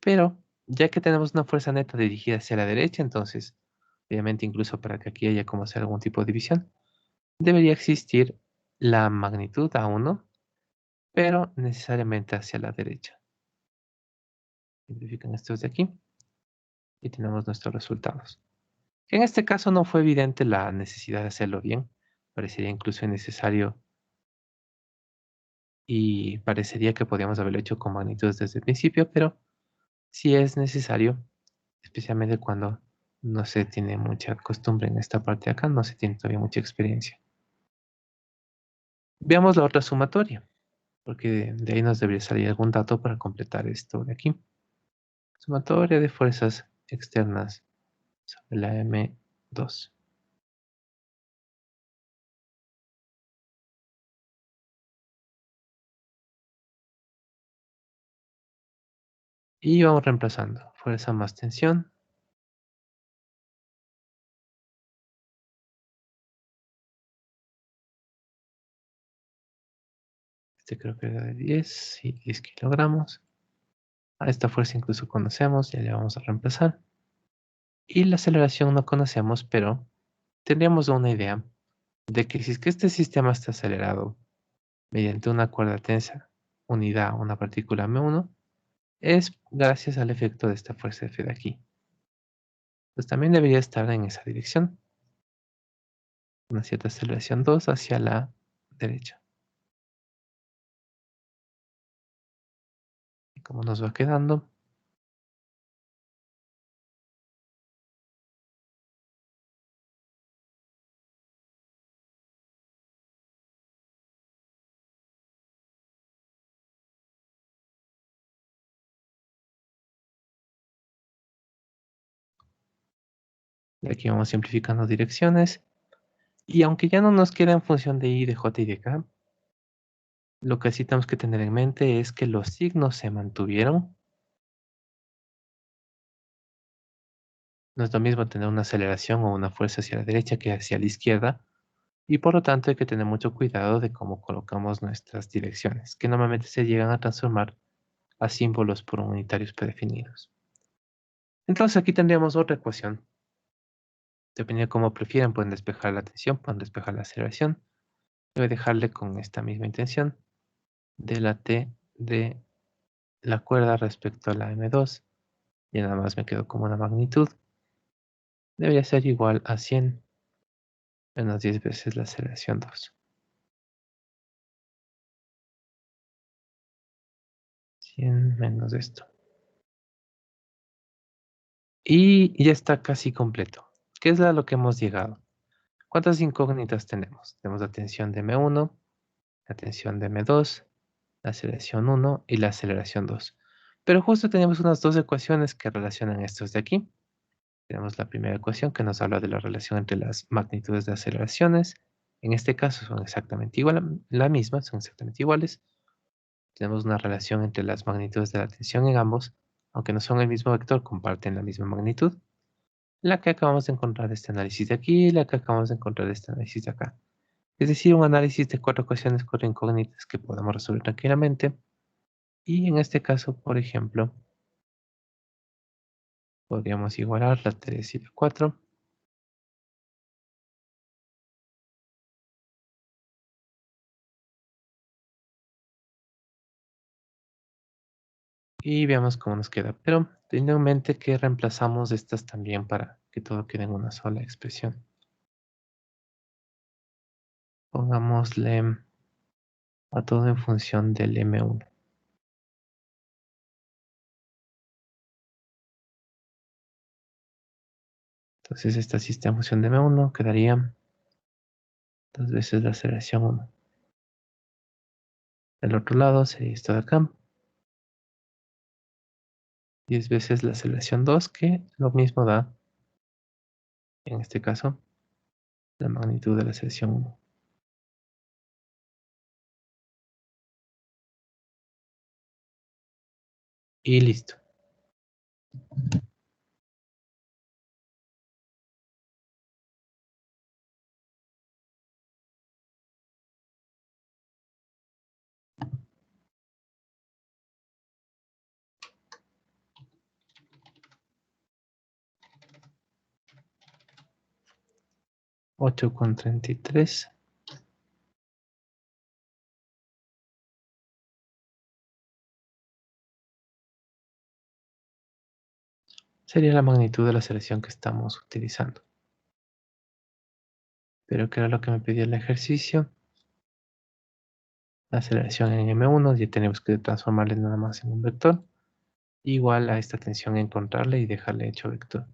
pero ya que tenemos una fuerza neta dirigida hacia la derecha, entonces, obviamente incluso para que aquí haya como hacer algún tipo de división, debería existir la magnitud A1, pero necesariamente hacia la derecha. Simplifican estos de aquí y tenemos nuestros resultados. En este caso no fue evidente la necesidad de hacerlo bien, parecería incluso innecesario y parecería que podíamos haberlo hecho con magnitudes desde el principio, pero sí es necesario, especialmente cuando no se tiene mucha costumbre en esta parte de acá, no se tiene todavía mucha experiencia. Veamos la otra sumatoria, porque de ahí nos debería salir algún dato para completar esto de aquí. Sumatoria de fuerzas externas sobre la M2. Y vamos reemplazando fuerza más tensión. Este creo que era de 10, sí, 10 kilogramos. A esta fuerza incluso conocemos, ya le vamos a reemplazar. Y la aceleración no conocemos, pero tendríamos una idea de que si es que este sistema está acelerado mediante una cuerda tensa unida a una partícula M1, es gracias al efecto de esta fuerza F de aquí. Pues también debería estar en esa dirección, una cierta aceleración 2 hacia la derecha. Y como nos va quedando, de aquí vamos simplificando direcciones. Y aunque ya no nos queda en función de I, de J y de K, lo que sí tenemos que tener en mente es que los signos se mantuvieron. No es lo mismo tener una aceleración o una fuerza hacia la derecha que hacia la izquierda. Y por lo tanto hay que tener mucho cuidado de cómo colocamos nuestras direcciones, que normalmente se llegan a transformar a símbolos por unitarios predefinidos. Entonces aquí tendríamos otra ecuación. Dependiendo de cómo prefieran, pueden despejar la tensión, pueden despejar la aceleración. Voy a dejarle con esta misma intención de la T de la cuerda respecto a la M2. Y nada más me quedo como una magnitud. Debería ser igual a 100 menos 10 veces la aceleración 2. 100 menos esto. Y ya está casi completo. ¿Qué es a lo que hemos llegado? ¿Cuántas incógnitas tenemos? Tenemos la tensión de M1, la tensión de M2, la aceleración 1 y la aceleración 2. Pero justo tenemos unas dos ecuaciones que relacionan estos de aquí. Tenemos la primera ecuación que nos habla de la relación entre las magnitudes de aceleraciones. En este caso son exactamente igual, la misma, son exactamente iguales. Tenemos una relación entre las magnitudes de la tensión en ambos, aunque no son el mismo vector, comparten la misma magnitud. la que acabamos de encontrar de este análisis de aquí y la que acabamos de encontrar de este análisis de acá. Es decir, un análisis de 4 ecuaciones, 4 incógnitas que podemos resolver tranquilamente. Y en este caso, por ejemplo, podríamos igualar la 3 y la 4. Y veamos cómo nos queda. Pero teniendo en mente que reemplazamos estas también para que todo quede en una sola expresión. Pongámosle a todo en función del M1. Entonces esta sí está en función de M1, quedaría 2 veces la aceleración 1. Del otro lado sería esto de acá. 10 veces la aceleración 2, que lo mismo da, en este caso, la magnitud de la aceleración 1. Y listo. Ocho con 33 sería la magnitud de la aceleración que estamos utilizando. Pero ¿qué era lo que me pedía el ejercicio? La aceleración en M1, ya tenemos que transformarle nada más en un vector. Igual a esta tensión encontrarle y dejarle hecho vector.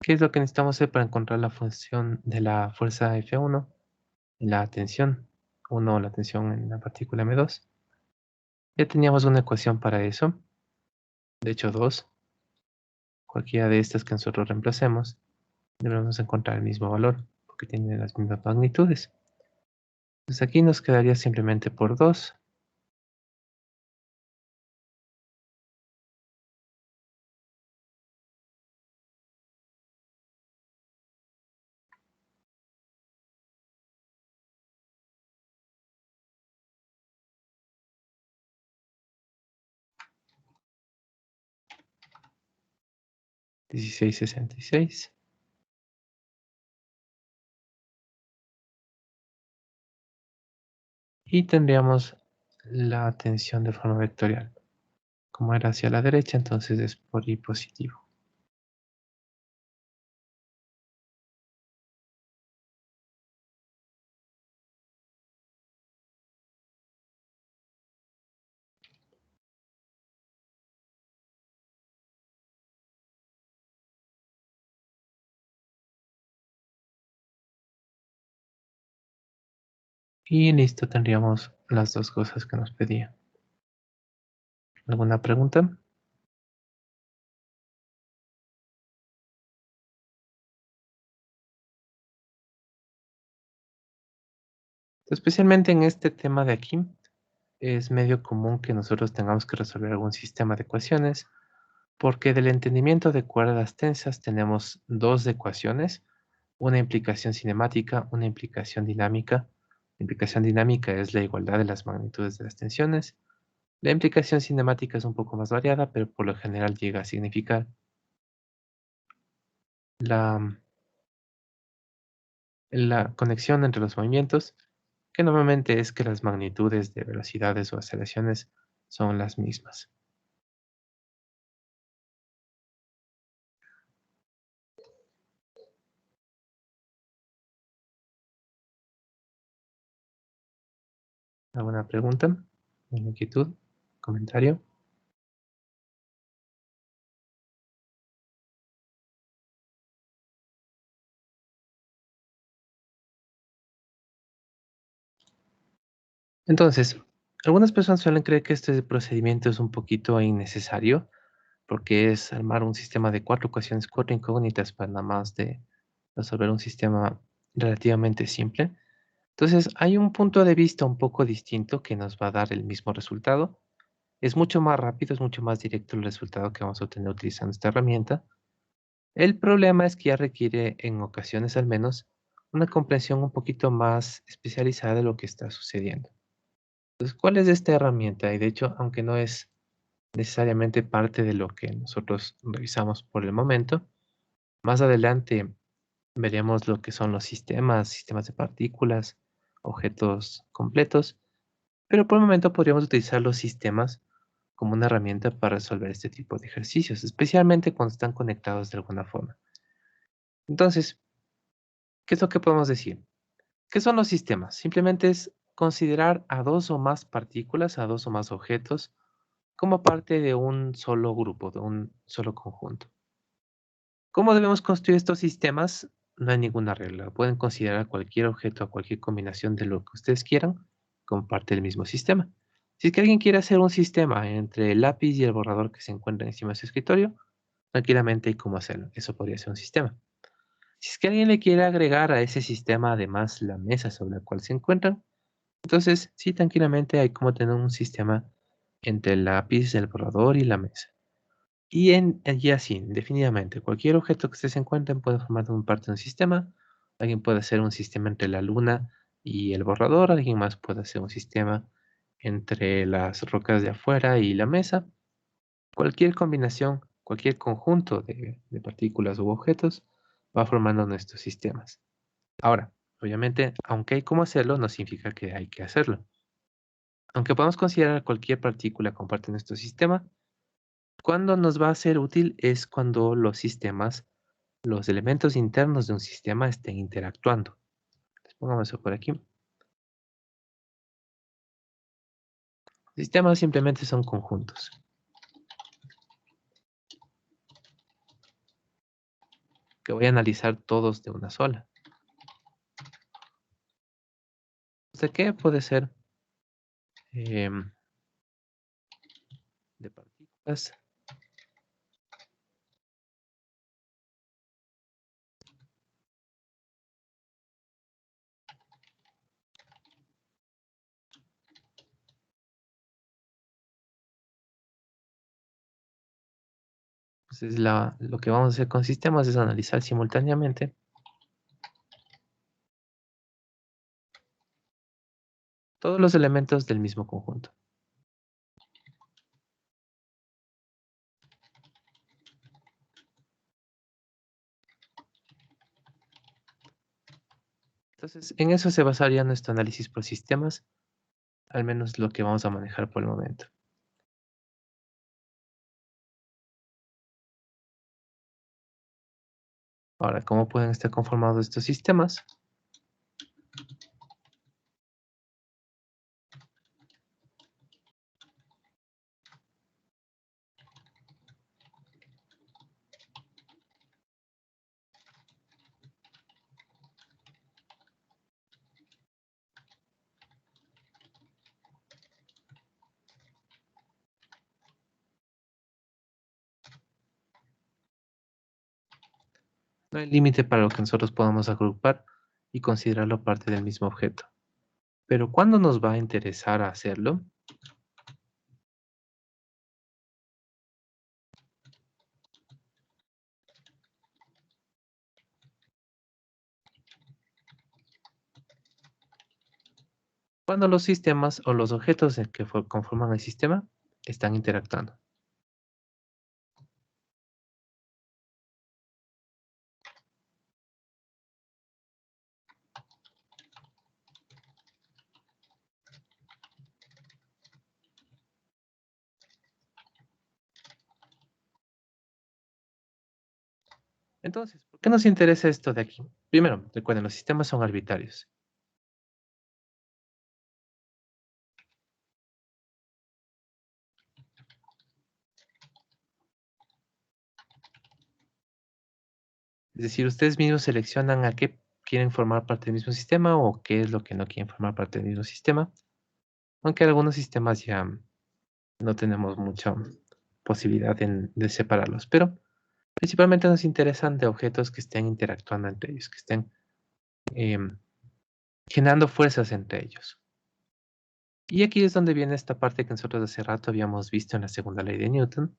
¿Qué es lo que necesitamos hacer para encontrar la función de la fuerza F1? La tensión 1 o la tensión en la partícula M2. Ya teníamos una ecuación para eso. De hecho, dos. Cualquiera de estas que nosotros reemplacemos, debemos encontrar el mismo valor, porque tienen las mismas magnitudes. Entonces aquí nos quedaría simplemente por 2. $16.66. Y tendríamos la tensión de forma vectorial. Como era hacia la derecha, entonces es por I positivo. Y listo, tendríamos las dos cosas que nos pedía. ¿Alguna pregunta? Especialmente en este tema de aquí, es medio común que nosotros tengamos que resolver algún sistema de ecuaciones, porque del entendimiento de cuerdas tensas tenemos dos ecuaciones, una implicación cinemática, una implicación dinámica. La implicación dinámica es la igualdad de las magnitudes de las tensiones. La implicación cinemática es un poco más variada, pero por lo general llega a significar la, la conexión entre los movimientos, que normalmente es que las magnitudes de velocidades o aceleraciones son las mismas. ¿Alguna pregunta? ¿Alguna inquietud? ¿Comentario? Entonces, algunas personas suelen creer que este procedimiento es un poquito innecesario porque es armar un sistema de 4 ecuaciones, 4 incógnitas para nada más de resolver un sistema relativamente simple. Entonces, hay un punto de vista un poco distinto que nos va a dar el mismo resultado. Es mucho más rápido, es mucho más directo el resultado que vamos a obtener utilizando esta herramienta. El problema es que ya requiere, en ocasiones al menos, una comprensión un poquito más especializada de lo que está sucediendo. Entonces, ¿cuál es esta herramienta? Y de hecho, aunque no es necesariamente parte de lo que nosotros revisamos por el momento, más adelante veremos lo que son los sistemas, sistemas de partículas, objetos completos, pero por el momento podríamos utilizar los sistemas como una herramienta para resolver este tipo de ejercicios, especialmente cuando están conectados de alguna forma. Entonces, ¿qué es lo que podemos decir? ¿Qué son los sistemas? Simplemente es considerar a dos o más partículas, a dos o más objetos, como parte de un solo grupo, de un solo conjunto. ¿Cómo debemos construir estos sistemas? No hay ninguna regla. Pueden considerar cualquier objeto o cualquier combinación de lo que ustedes quieran como parte del mismo sistema. Si es que alguien quiere hacer un sistema entre el lápiz y el borrador que se encuentra encima de su escritorio, tranquilamente hay cómo hacerlo. Eso podría ser un sistema. Si es que alguien le quiere agregar a ese sistema además la mesa sobre la cual se encuentran, entonces sí, tranquilamente hay como tener un sistema entre el lápiz, el borrador y la mesa. Y así, definitivamente, cualquier objeto que ustedes encuentren puede formar parte de un sistema. Alguien puede hacer un sistema entre la luna y el borrador. Alguien más puede hacer un sistema entre las rocas de afuera y la mesa. Cualquier combinación, cualquier conjunto de partículas u objetos va formando nuestros sistemas. Ahora, obviamente, aunque hay cómo hacerlo, no significa que hay que hacerlo. Aunque podamos considerar cualquier partícula como parte de nuestro sistema, cuando nos va a ser útil es cuando los sistemas, los elementos internos de un sistema estén interactuando. Entonces, pongamos eso por aquí. Sistemas simplemente son conjuntos que voy a analizar todos de una sola. ¿De qué puede ser? Em, de partículas. Entonces, lo que vamos a hacer con sistemas es analizar simultáneamente todos los elementos del mismo conjunto. Entonces, en eso se basaría nuestro análisis por sistemas, al menos lo que vamos a manejar por el momento. Ahora, ¿cómo pueden estar conformados estos sistemas? No hay límite para lo que nosotros podamos agrupar y considerarlo parte del mismo objeto. Pero ¿cuándo nos va a interesar hacerlo? Cuando los sistemas o los objetos que conforman el sistema están interactuando. Entonces, ¿por qué nos interesa esto de aquí? Primero, recuerden, los sistemas son arbitrarios. Es decir, ustedes mismos seleccionan a qué quieren formar parte del mismo sistema o qué es lo que no quieren formar parte del mismo sistema. Aunque algunos sistemas ya no tenemos mucha posibilidad de separarlos, pero principalmente nos interesan de objetos que estén interactuando entre ellos, que estén em, generando fuerzas entre ellos. Y aquí es donde viene esta parte que nosotros hace rato habíamos visto en la segunda ley de Newton,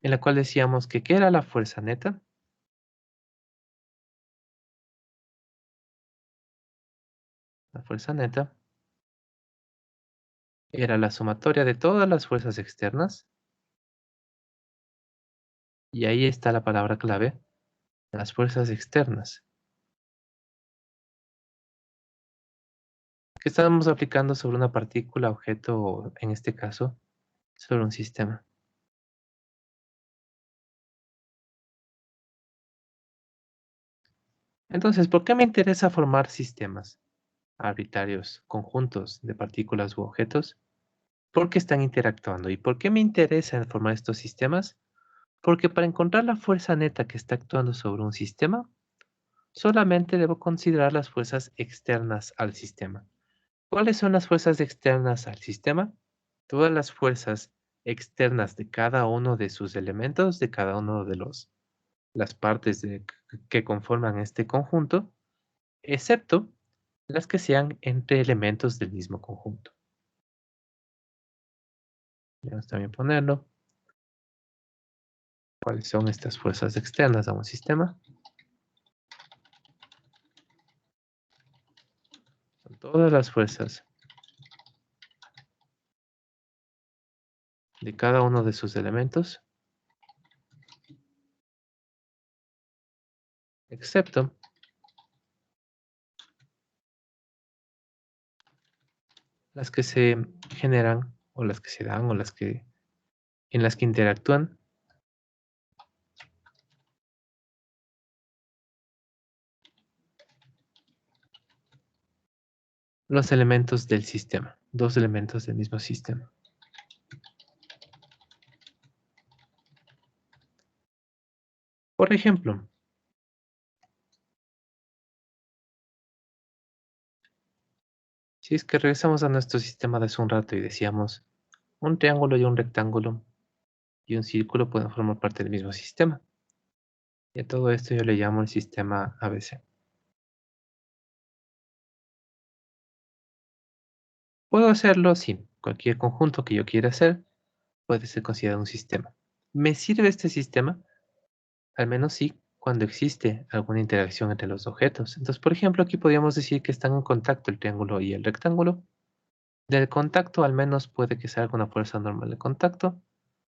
en la cual decíamos que ¿qué era la fuerza neta? La fuerza neta era la sumatoria de todas las fuerzas externas, y ahí está la palabra clave, las fuerzas externas, que estábamos aplicando sobre una partícula, objeto, o en este caso, sobre un sistema. Entonces, ¿por qué me interesa formar sistemas arbitrarios, conjuntos de partículas u objetos? Porque están interactuando. ¿Y por qué me interesa formar estos sistemas? Porque para encontrar la fuerza neta que está actuando sobre un sistema, solamente debo considerar las fuerzas externas al sistema. ¿Cuáles son las fuerzas externas al sistema? Todas las fuerzas externas de cada uno de sus elementos, de cada uno de las partes que conforman este conjunto, excepto las que sean entre elementos del mismo conjunto. Vamos también ponerlo. ¿Cuáles son estas fuerzas externas a un sistema? Son todas las fuerzas de cada uno de sus elementos, excepto las que se generan o las que se dan o las que en las que interactúan los elementos del sistema, dos elementos del mismo sistema. Por ejemplo, si es que regresamos a nuestro sistema de hace un rato y decíamos un triángulo y un rectángulo y un círculo pueden formar parte del mismo sistema. Y a todo esto yo le llamo el sistema ABC. Puedo hacerlo sin cualquier conjunto que yo quiera hacer puede ser considerado un sistema. ¿Me sirve este sistema? Al menos sí, cuando existe alguna interacción entre los objetos. Entonces, por ejemplo, aquí podríamos decir que están en contacto el triángulo y el rectángulo. Del contacto al menos puede que sea alguna fuerza normal de contacto.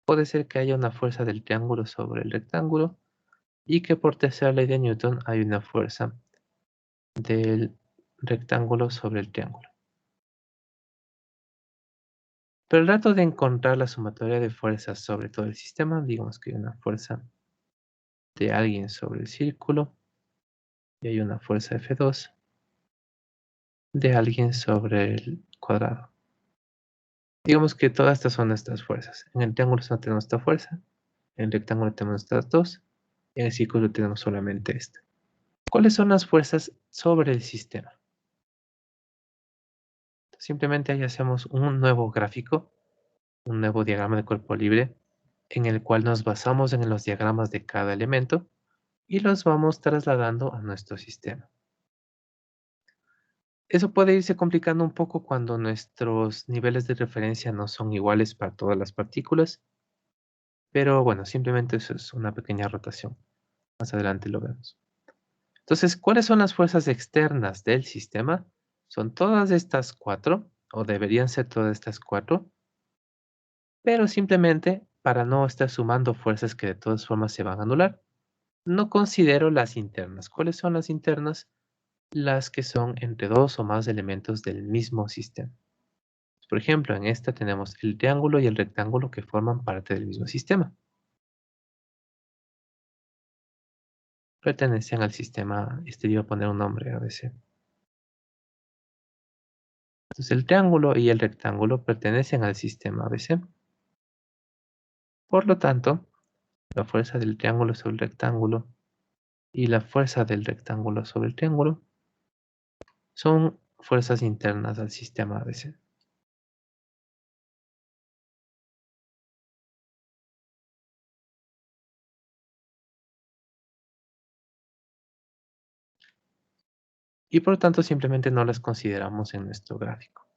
Puede ser que haya una fuerza del triángulo sobre el rectángulo y que por tercera ley de Newton hay una fuerza del rectángulo sobre el triángulo. Pero el rato de encontrar la sumatoria de fuerzas sobre todo el sistema, digamos que hay una fuerza de alguien sobre el círculo y hay una fuerza F2 de alguien sobre el cuadrado. Digamos que todas estas son nuestras fuerzas. En el triángulo no tenemos esta fuerza, en el rectángulo tenemos estas dos, y en el círculo tenemos solamente esta. ¿Cuáles son las fuerzas sobre el sistema? Simplemente ahí hacemos un nuevo gráfico, un nuevo diagrama de cuerpo libre, en el cual nos basamos en los diagramas de cada elemento y los vamos trasladando a nuestro sistema. Eso puede irse complicando un poco cuando nuestros niveles de referencia no son iguales para todas las partículas, pero bueno, simplemente eso es una pequeña rotación. Más adelante lo vemos. Entonces, ¿cuáles son las fuerzas externas del sistema? Son todas estas cuatro, o deberían ser todas estas cuatro, pero simplemente para no estar sumando fuerzas que de todas formas se van a anular, no considero las internas. ¿Cuáles son las internas? Las que son entre dos o más elementos del mismo sistema. Por ejemplo, en esta tenemos el triángulo y el rectángulo que forman parte del mismo sistema. Pertenecen al sistema, este iba a poner un nombre a veces. Entonces el triángulo y el rectángulo pertenecen al sistema ABC. Por lo tanto, la fuerza del triángulo sobre el rectángulo y la fuerza del rectángulo sobre el triángulo son fuerzas internas al sistema ABC. y por lo tanto simplemente no las consideramos en nuestro gráfico.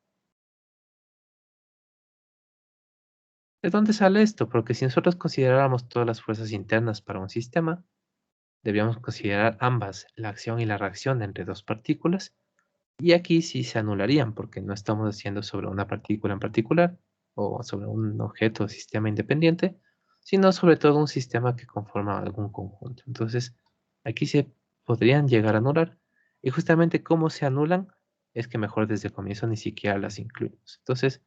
¿De dónde sale esto? Porque si nosotros consideráramos todas las fuerzas internas para un sistema, debíamos considerar ambas, la acción y la reacción entre dos partículas, y aquí sí se anularían porque no estamos haciendo sobre una partícula en particular o sobre un objeto o sistema independiente, sino sobre todo un sistema que conforma algún conjunto. Entonces, aquí se podrían llegar a anular, y justamente cómo se anulan es que mejor desde el comienzo ni siquiera las incluimos. Entonces,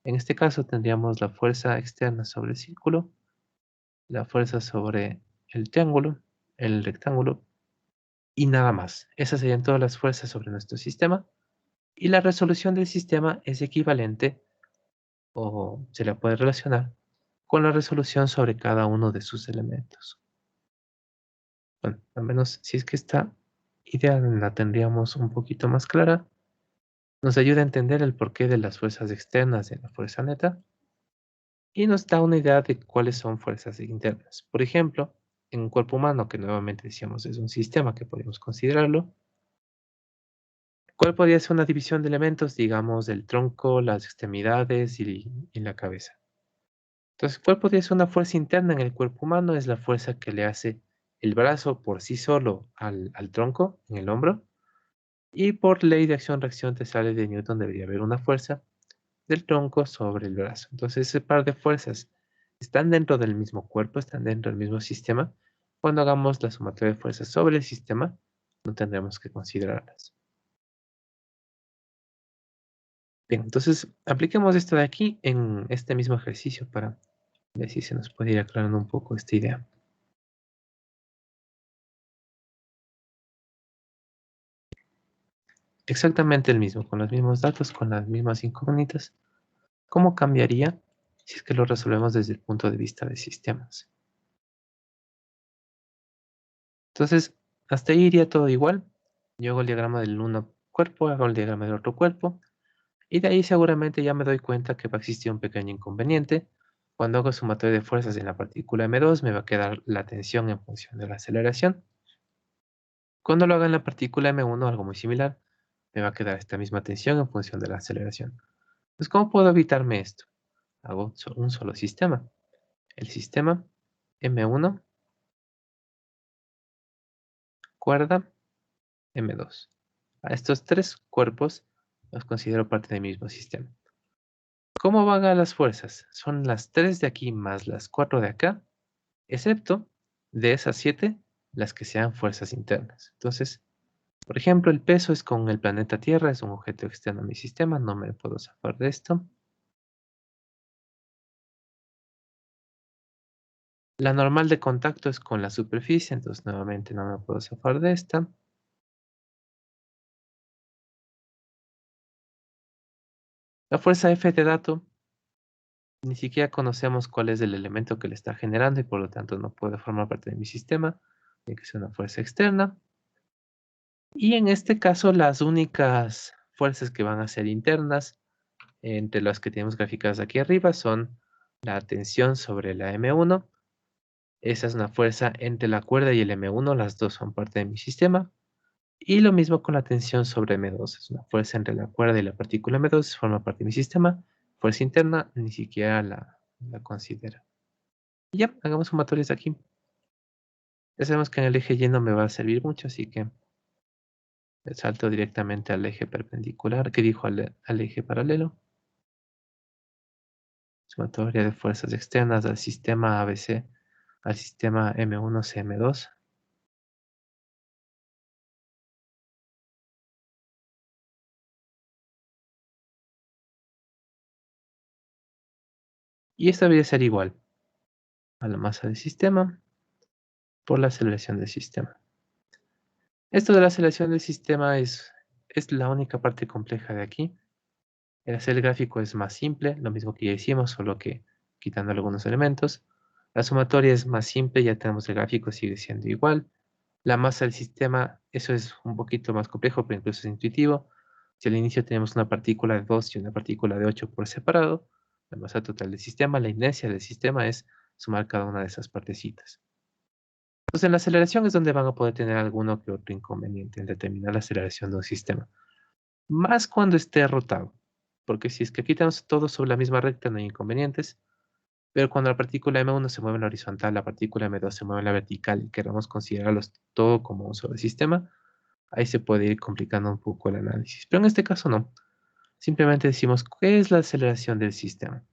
en este caso tendríamos la fuerza externa sobre el círculo, la fuerza sobre el triángulo, el rectángulo, y nada más. Esas serían todas las fuerzas sobre nuestro sistema. Y la resolución del sistema es equivalente o se la puede relacionar con la resolución sobre cada uno de sus elementos. Bueno, al menos si es que esta idea la tendríamos un poquito más clara, nos ayuda a entender el porqué de las fuerzas externas de la fuerza neta y nos da una idea de cuáles son fuerzas internas. Por ejemplo, en un cuerpo humano, que nuevamente decíamos es un sistema que podemos considerarlo, ¿cuál podría ser una división de elementos, digamos, del tronco, las extremidades y la cabeza? Entonces, ¿cuál podría ser una fuerza interna en el cuerpo humano? Es la fuerza que le hace el brazo por sí solo al tronco, en el hombro, y por ley de acción-reacción te sale de Newton, debería haber una fuerza del tronco sobre el brazo. Entonces, ese par de fuerzas están dentro del mismo cuerpo, están dentro del mismo sistema. Cuando hagamos la sumatoria de fuerzas sobre el sistema, no tendremos que considerarlas. Bien, entonces apliquemos esto de aquí en este mismo ejercicio para ver si se nos puede ir aclarando un poco esta idea. Exactamente el mismo, con los mismos datos, con las mismas incógnitas. ¿Cómo cambiaría si es que lo resolvemos desde el punto de vista de sistemas? Entonces, hasta ahí iría todo igual. Yo hago el diagrama del uno cuerpo, hago el diagrama del otro cuerpo, y de ahí seguramente ya me doy cuenta que va a existir un pequeño inconveniente. Cuando hago sumatoria de fuerzas en la partícula m2, me va a quedar la tensión en función de la aceleración. Cuando lo haga en la partícula m1, algo muy similar, me va a quedar esta misma tensión en función de la aceleración. Entonces, ¿cómo puedo evitarme esto? Hago un solo sistema. El sistema M1, cuerda M2. A estos tres cuerpos los considero parte del mismo sistema. ¿Cómo van a las fuerzas? Son las 3 de aquí más las 4 de acá, excepto de esas 7, las que sean fuerzas internas. Entonces, por ejemplo, el peso es con el planeta Tierra, es un objeto externo a mi sistema, no me puedo zafar de esto. La normal de contacto es con la superficie, entonces nuevamente no me puedo zafar de esta. La fuerza F de dato, ni siquiera conocemos cuál es el elemento que le está generando y por lo tanto no puede formar parte de mi sistema. Tiene que ser una fuerza externa. Y en este caso las únicas fuerzas que van a ser internas, entre las que tenemos graficadas aquí arriba, son la tensión sobre la M1. Esa es una fuerza entre la cuerda y el M1, las dos son parte de mi sistema. Y lo mismo con la tensión sobre M2, es una fuerza entre la cuerda y la partícula M2, forma parte de mi sistema. Fuerza interna, ni siquiera la considero. Y ya, hagamos sumatorias aquí. Ya sabemos que en el eje Y no me va a servir mucho, así que salto directamente al eje perpendicular, que dijo al eje paralelo. Sumatoria de fuerzas externas al sistema ABC, al sistema M1CM2. Y esta debería ser igual a la masa del sistema por la aceleración del sistema. Esto de la aceleración del sistema es la única parte compleja de aquí. El hacer el gráfico es más simple, lo mismo que ya hicimos, solo que quitando algunos elementos. La sumatoria es más simple, ya tenemos el gráfico, sigue siendo igual. La masa del sistema, eso es un poquito más complejo, pero incluso es intuitivo. Si al inicio tenemos una partícula de 2 y una partícula de 8 por separado, la masa total del sistema, la inercia del sistema es sumar cada una de esas partecitas. Entonces, en la aceleración es donde van a poder tener alguno que otro inconveniente en determinar la aceleración de un sistema. Más cuando esté rotado. Porque si es que quitamos todo sobre la misma recta, no hay inconvenientes. Pero cuando la partícula M1 se mueve en la horizontal, la partícula M2 se mueve en la vertical y queremos considerarlos todo como un solo sistema, ahí se puede ir complicando un poco el análisis. Pero en este caso no. Simplemente decimos, ¿qué es la aceleración del sistema?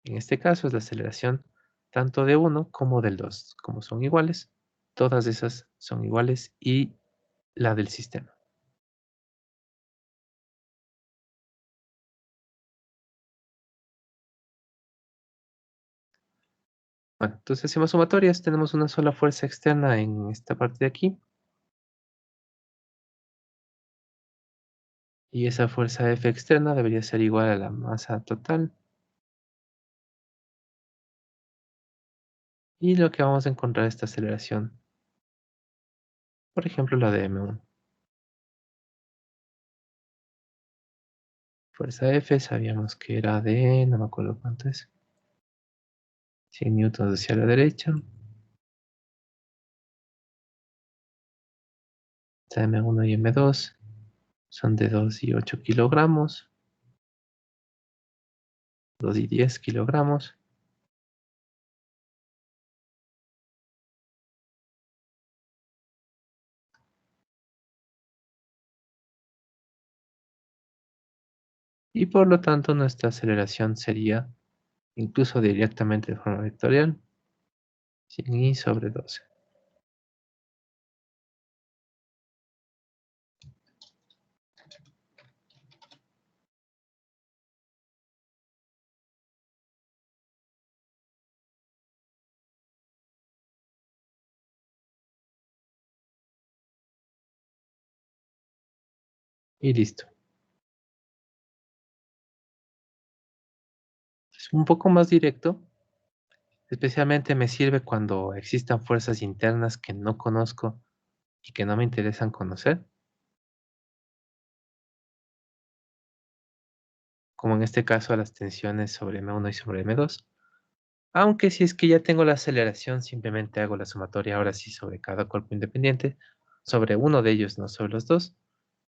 En este caso es la aceleración tanto de uno como del 2. Como son iguales, todas esas son iguales y la del sistema. Bueno, entonces hacemos sumatorias. Tenemos una sola fuerza externa en esta parte de aquí. Y esa fuerza F externa debería ser igual a la masa total. Y lo que vamos a encontrar es esta aceleración. Por ejemplo, la de M1. Fuerza F sabíamos que era de, no me acuerdo cuánto es, 100 newtons hacia la derecha. Esta M1 y M2 son de 2 y 8 kilogramos. 2 y 10 kilogramos. Y por lo tanto nuestra aceleración sería, incluso directamente de forma vectorial, 100i sobre 12. Y listo. Es un poco más directo. Especialmente me sirve cuando existan fuerzas internas que no conozco y que no me interesan conocer, como en este caso las tensiones sobre M1 y sobre M2. Aunque si es que ya tengo la aceleración, simplemente hago la sumatoria ahora sí sobre cada cuerpo independiente, sobre uno de ellos, no sobre los dos,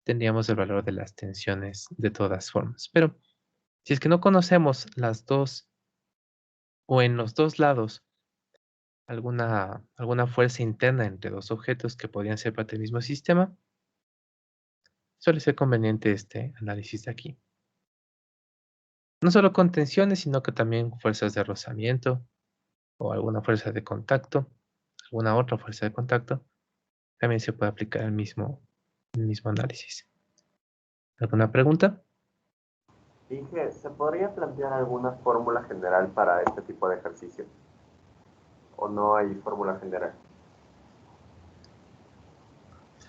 tendríamos el valor de las tensiones de todas formas. Pero si es que no conocemos las dos o en los dos lados alguna fuerza interna entre dos objetos que podrían ser parte del mismo sistema, suele ser conveniente este análisis de aquí. No solo con tensiones, sino que también fuerzas de rozamiento o alguna fuerza de contacto, alguna otra fuerza de contacto, también se puede aplicar el mismo análisis. ¿Alguna pregunta? Dije, ¿se podría plantear alguna fórmula general para este tipo de ejercicio? ¿O no hay fórmula general?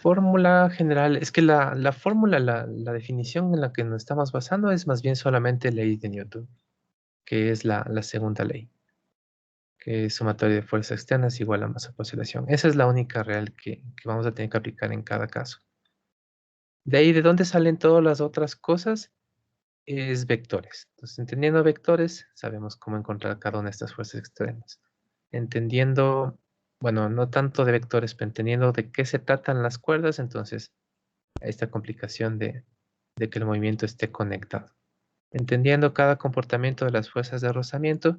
Fórmula general, es que la fórmula, la definición en la que nos estamos basando es más bien solamente ley de Newton, que es la segunda ley, que es sumatoria de fuerzas externas igual a masa por aceleración. Esa es la única real que vamos a tener que aplicar en cada caso. De ahí, ¿de dónde salen todas las otras cosas? Es vectores. Entonces, entendiendo vectores, sabemos cómo encontrar cada una de estas fuerzas externas. Entendiendo, bueno, no tanto de vectores, pero entendiendo de qué se tratan las cuerdas, entonces, esta complicación de que el movimiento esté conectado. Entendiendo cada comportamiento de las fuerzas de rozamiento,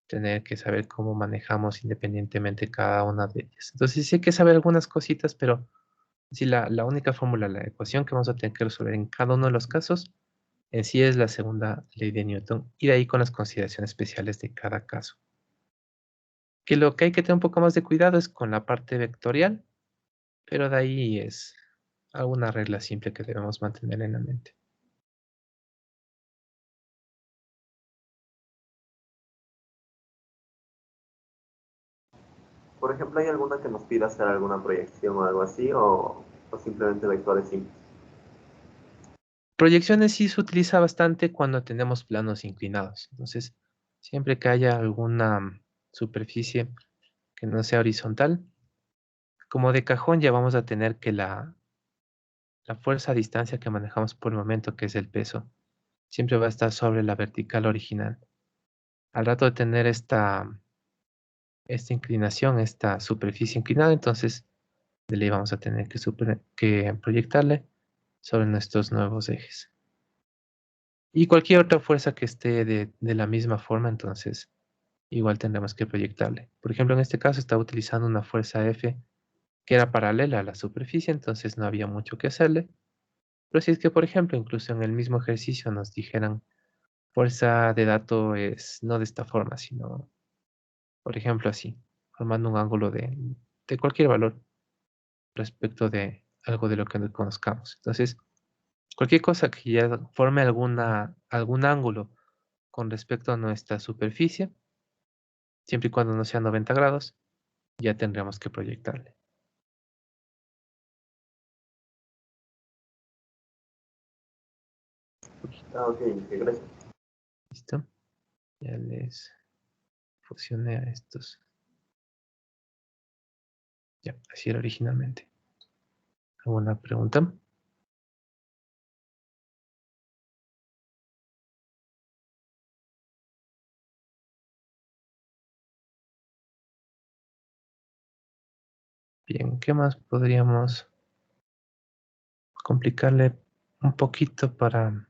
tener que saber cómo manejamos independientemente cada una de ellas. Entonces, sí hay que saber algunas cositas, pero si la única fórmula, la ecuación que vamos a tener que resolver en cada uno de los casos, en sí es la segunda ley de Newton y de ahí con las consideraciones especiales de cada caso. Que lo que hay que tener un poco más de cuidado es con la parte vectorial, pero de ahí es alguna regla simple que debemos mantener en la mente. Por ejemplo, ¿hay alguna que nos pida hacer alguna proyección o algo así? ¿O simplemente vectores simples? Proyecciones sí se utiliza bastante cuando tenemos planos inclinados. Entonces, siempre que haya alguna superficie que no sea horizontal, como de cajón ya vamos a tener que la fuerza a distancia que manejamos por el momento, que es el peso, siempre va a estar sobre la vertical original. Al rato de tener esta inclinación, esta superficie inclinada, entonces de ley vamos a tener que proyectarle sobre nuestros nuevos ejes. Y cualquier otra fuerza que esté de la misma forma, entonces igual tendremos que proyectarle. Por ejemplo, en este caso estaba utilizando una fuerza F que era paralela a la superficie, entonces no había mucho que hacerle. Pero si es que, por ejemplo, incluso en el mismo ejercicio nos dijeran fuerza de dato es no de esta forma, sino, por ejemplo, así, formando un ángulo de cualquier valor respecto de algo de lo que no conozcamos. Entonces, cualquier cosa que ya forme algún ángulo con respecto a nuestra superficie, siempre y cuando no sea 90 grados, ya tendríamos que proyectarle. Ok, gracias. ¿Listo? Ya les fusioné a estos. Ya, así era originalmente. ¿Alguna pregunta? Bien, ¿qué más podríamos complicarle un poquito para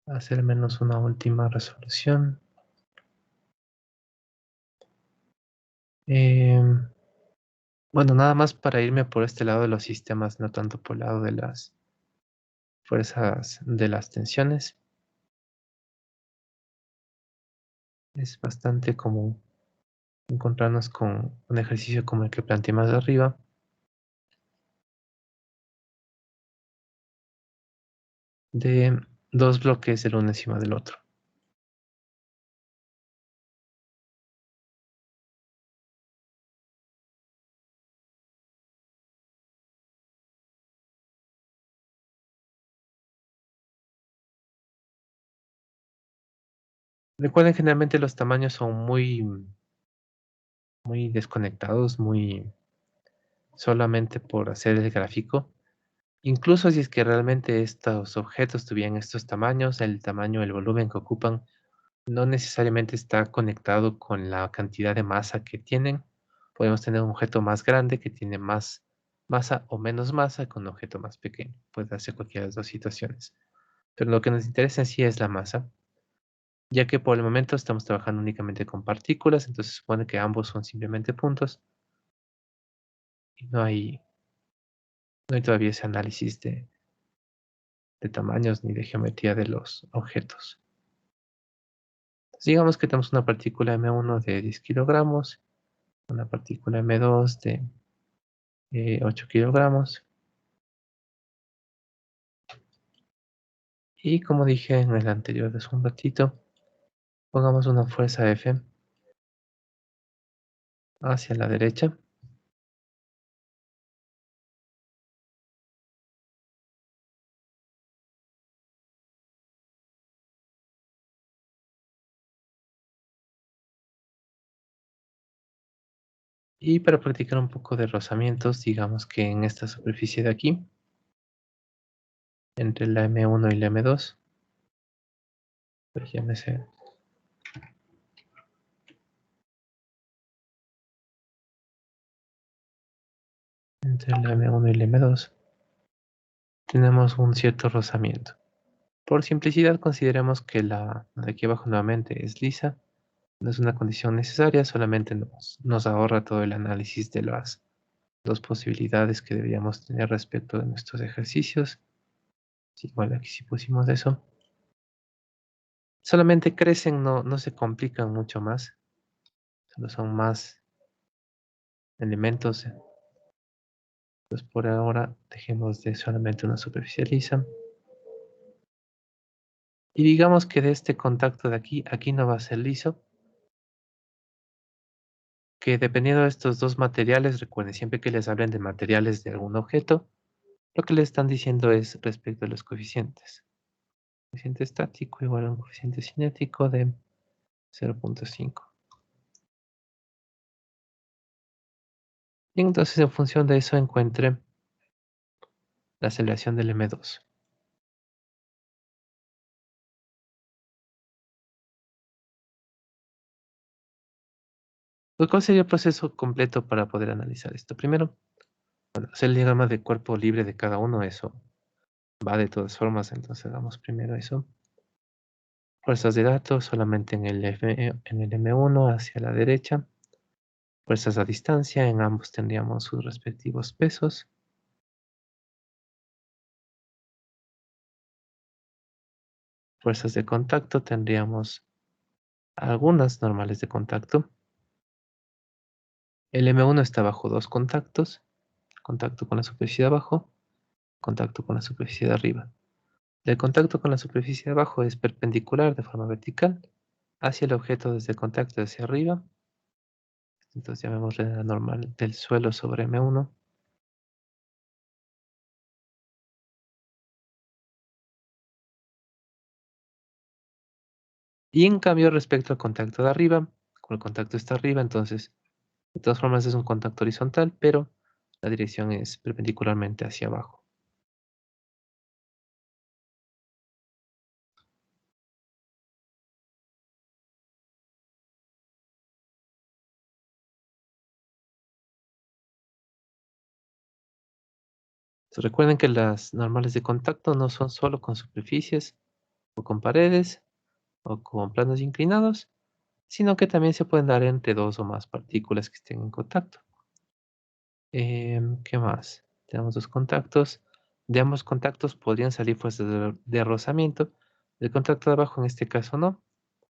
hacer menos una última resolución? Bueno, nada más para irme por este lado de los sistemas, no tanto por el lado de las fuerzas de las tensiones. Es bastante común encontrarnos con un ejercicio como el que planteé más arriba, de dos bloques el uno encima del otro. Recuerden, generalmente los tamaños son muy desconectados, muy solamente por hacer el gráfico. Incluso si es que realmente estos objetos tuvieran estos tamaños, el tamaño, el volumen que ocupan, no necesariamente está conectado con la cantidad de masa que tienen. Podemos tener un objeto más grande que tiene más masa o menos masa que un objeto más pequeño. Puede darse cualquiera de las dos situaciones. Pero lo que nos interesa en sí es la masa, ya que por el momento estamos trabajando únicamente con partículas, entonces se supone que ambos son simplemente puntos y no hay todavía ese análisis de tamaños ni de geometría de los objetos. Digamos que tenemos una partícula M1 de 10 kilogramos, una partícula M2 de 8 kilogramos. Y como dije en el anterior hace un ratito, pongamos una fuerza F hacia la derecha. Y para practicar un poco de rozamientos, digamos que en esta superficie de aquí, entre la M1 y la M2, pues llámese entre la M1 y la M2, tenemos un cierto rozamiento. Por simplicidad consideremos que la de aquí abajo nuevamente es lisa. No es una condición necesaria, solamente nos ahorra todo el análisis de las dos posibilidades que deberíamos tener respecto de nuestros ejercicios. Sí, igual aquí sí pusimos eso. Solamente crecen, no se complican mucho más. Solo son más elementos. Entonces por ahora dejemos de solamente una superficie lisa. Y digamos que de este contacto de aquí no va a ser liso. Que dependiendo de estos dos materiales, recuerden siempre que les hablen de materiales de algún objeto, lo que le están diciendo es respecto a los coeficientes. Coeficiente estático igual a un coeficiente cinético de 0.5. Y entonces en función de eso encuentre la aceleración del M2. Pues, ¿cuál sería el proceso completo para poder analizar esto? Primero, bueno, hacer el diagrama de cuerpo libre de cada uno, eso va de todas formas, entonces hagamos primero eso. Fuerzas de datos solamente en el M1 hacia la derecha. Fuerzas a distancia, en ambos tendríamos sus respectivos pesos. Fuerzas de contacto tendríamos algunas normales de contacto. El M1 está bajo dos contactos, contacto con la superficie de abajo, contacto con la superficie de arriba. El contacto con la superficie de abajo es perpendicular de forma vertical hacia el objeto desde el contacto hacia arriba. Entonces llamémosle la normal del suelo sobre M1. Y en cambio respecto al contacto de arriba, como el contacto está arriba, entonces de todas formas es un contacto horizontal, pero la dirección es perpendicularmente hacia abajo. Entonces, recuerden que las normales de contacto no son solo con superficies o con paredes o con planos inclinados, sino que también se pueden dar entre dos o más partículas que estén en contacto. ¿Qué más? Tenemos dos contactos. De ambos contactos podrían salir fuerzas de rozamiento. Del contacto de abajo en este caso no,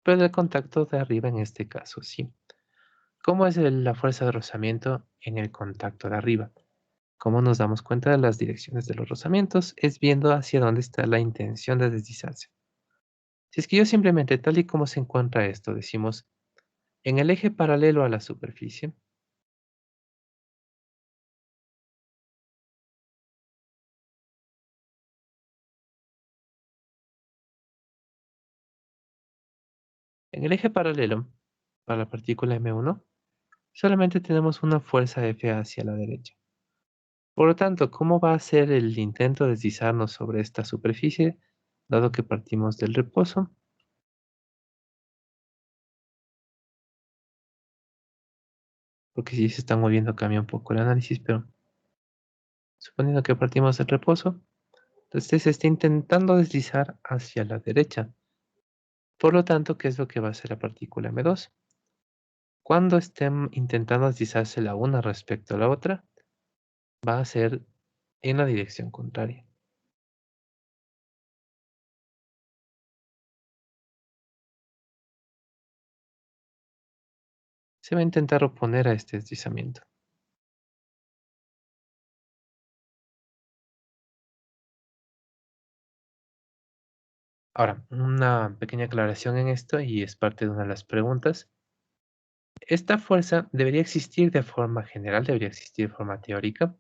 pero del contacto de arriba en este caso sí. ¿Cómo es la fuerza de rozamiento en el contacto de arriba? ¿Cómo nos damos cuenta de las direcciones de los rozamientos? Es viendo hacia dónde está la intención de deslizarse. Si es que yo simplemente, tal y como se encuentra esto, decimos en el eje paralelo a la superficie, en el eje paralelo para la partícula M1, solamente tenemos una fuerza F hacia la derecha. Por lo tanto, ¿cómo va a ser el intento de deslizarnos sobre esta superficie, dado que partimos del reposo? Porque si se está moviendo cambia un poco el análisis, pero suponiendo que partimos del reposo, entonces se está intentando deslizar hacia la derecha. Por lo tanto, ¿qué es lo que va a hacer la partícula M2? Cuando estén intentando deslizarse la una respecto a la otra, va a ser en la dirección contraria. Se va a intentar oponer a este deslizamiento. Ahora, una pequeña aclaración en esto, y es parte de una de las preguntas. Esta fuerza debería existir de forma general, debería existir de forma teórica,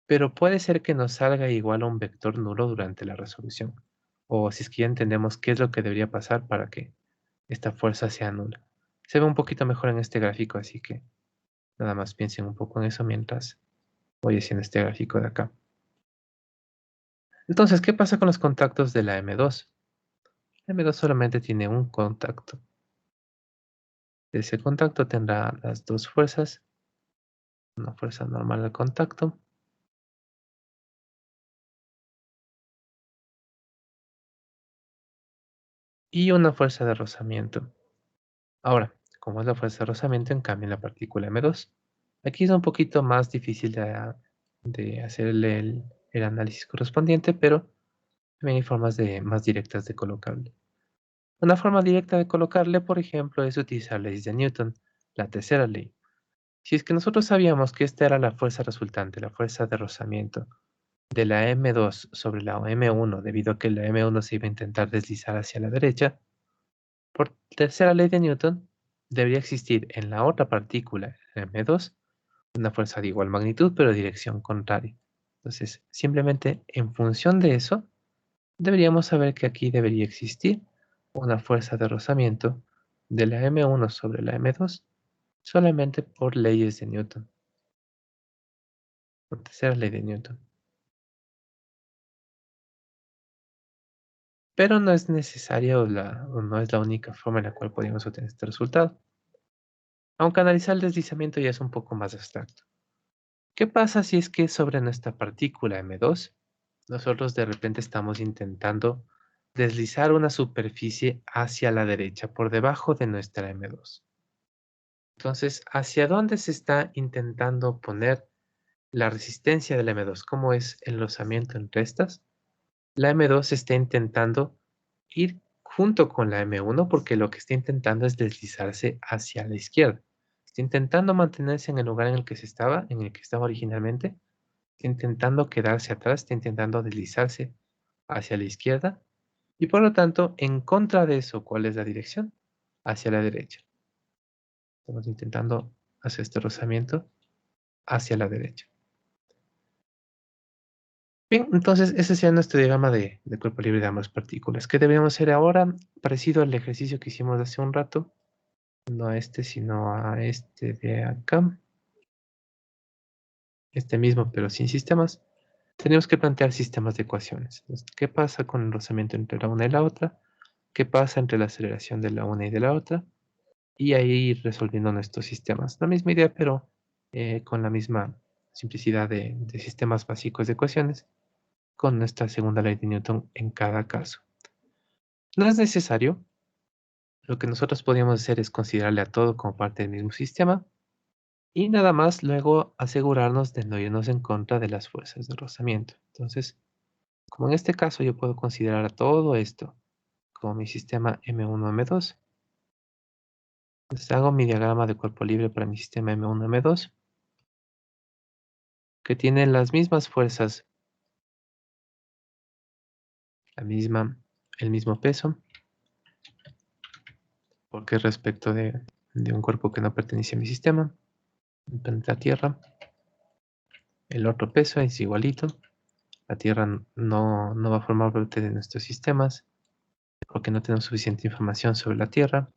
pero puede ser que nos salga igual a un vector nulo durante la resolución. O si es que ya entendemos qué es lo que debería pasar para que esta fuerza sea nula. Se ve un poquito mejor en este gráfico, así que nada más piensen un poco en eso mientras voy haciendo este gráfico de acá. Entonces, ¿qué pasa con los contactos de la M2? La M2 solamente tiene un contacto. Ese contacto tendrá las dos fuerzas, una fuerza normal al contacto y una fuerza de rozamiento. Ahora, como es la fuerza de rozamiento, en cambio en la partícula M2, aquí es un poquito más difícil de hacerle el análisis correspondiente, pero también hay formas más directas de colocarle. Una forma directa de colocarle, por ejemplo, es utilizar la ley de Newton, la tercera ley. Si es que nosotros sabíamos que esta era la fuerza resultante, la fuerza de rozamiento de la M2 sobre la M1, debido a que la M1 se iba a intentar deslizar hacia la derecha, por tercera ley de Newton, debería existir en la otra partícula, M2, una fuerza de igual magnitud, pero dirección contraria. Entonces, simplemente en función de eso, deberíamos saber que aquí debería existir una fuerza de rozamiento de la M1 sobre la M2 solamente por leyes de Newton, por tercera ley de Newton. Pero no es necesaria o no es la única forma en la cual podemos obtener este resultado. Aunque analizar el deslizamiento ya es un poco más abstracto. ¿Qué pasa si es que sobre nuestra partícula M2, nosotros de repente estamos intentando deslizar una superficie hacia la derecha, por debajo de nuestra M2? Entonces, ¿hacia dónde se está intentando poner la resistencia de la M2? ¿Cómo es el rozamiento entre estas? La M2 está intentando ir junto con la M1 porque lo que está intentando es deslizarse hacia la izquierda. Está intentando mantenerse en el lugar en el que estaba originalmente. Está intentando quedarse atrás, está intentando deslizarse hacia la izquierda. Y por lo tanto, en contra de eso, ¿cuál es la dirección? Hacia la derecha. Estamos intentando hacer este rozamiento hacia la derecha. Bien, entonces ese sería nuestro diagrama de cuerpo libre de ambas partículas. ¿Qué deberíamos hacer ahora? Parecido al ejercicio que hicimos hace un rato. No a este, sino a este de acá. Este mismo, pero sin sistemas. Tenemos que plantear sistemas de ecuaciones. Entonces, ¿qué pasa con el rozamiento entre la una y la otra? ¿Qué pasa entre la aceleración de la una y de la otra? Y ahí ir resolviendo nuestros sistemas. La misma idea, pero con la misma simplicidad de sistemas básicos de ecuaciones, con nuestra segunda ley de Newton en cada caso. No es necesario. Lo que nosotros podríamos hacer es considerarle a todo como parte del mismo sistema y nada más luego asegurarnos de no irnos en contra de las fuerzas de rozamiento. Entonces, como en este caso yo puedo considerar a todo esto como mi sistema M1, M2, entonces hago mi diagrama de cuerpo libre para mi sistema M1, M2, que tiene las mismas fuerzas, el mismo peso, porque es respecto de un cuerpo que no pertenece a mi sistema, el planeta Tierra. El otro peso es igualito. La Tierra no va a formar parte de nuestros sistemas porque no tenemos suficiente información sobre la Tierra.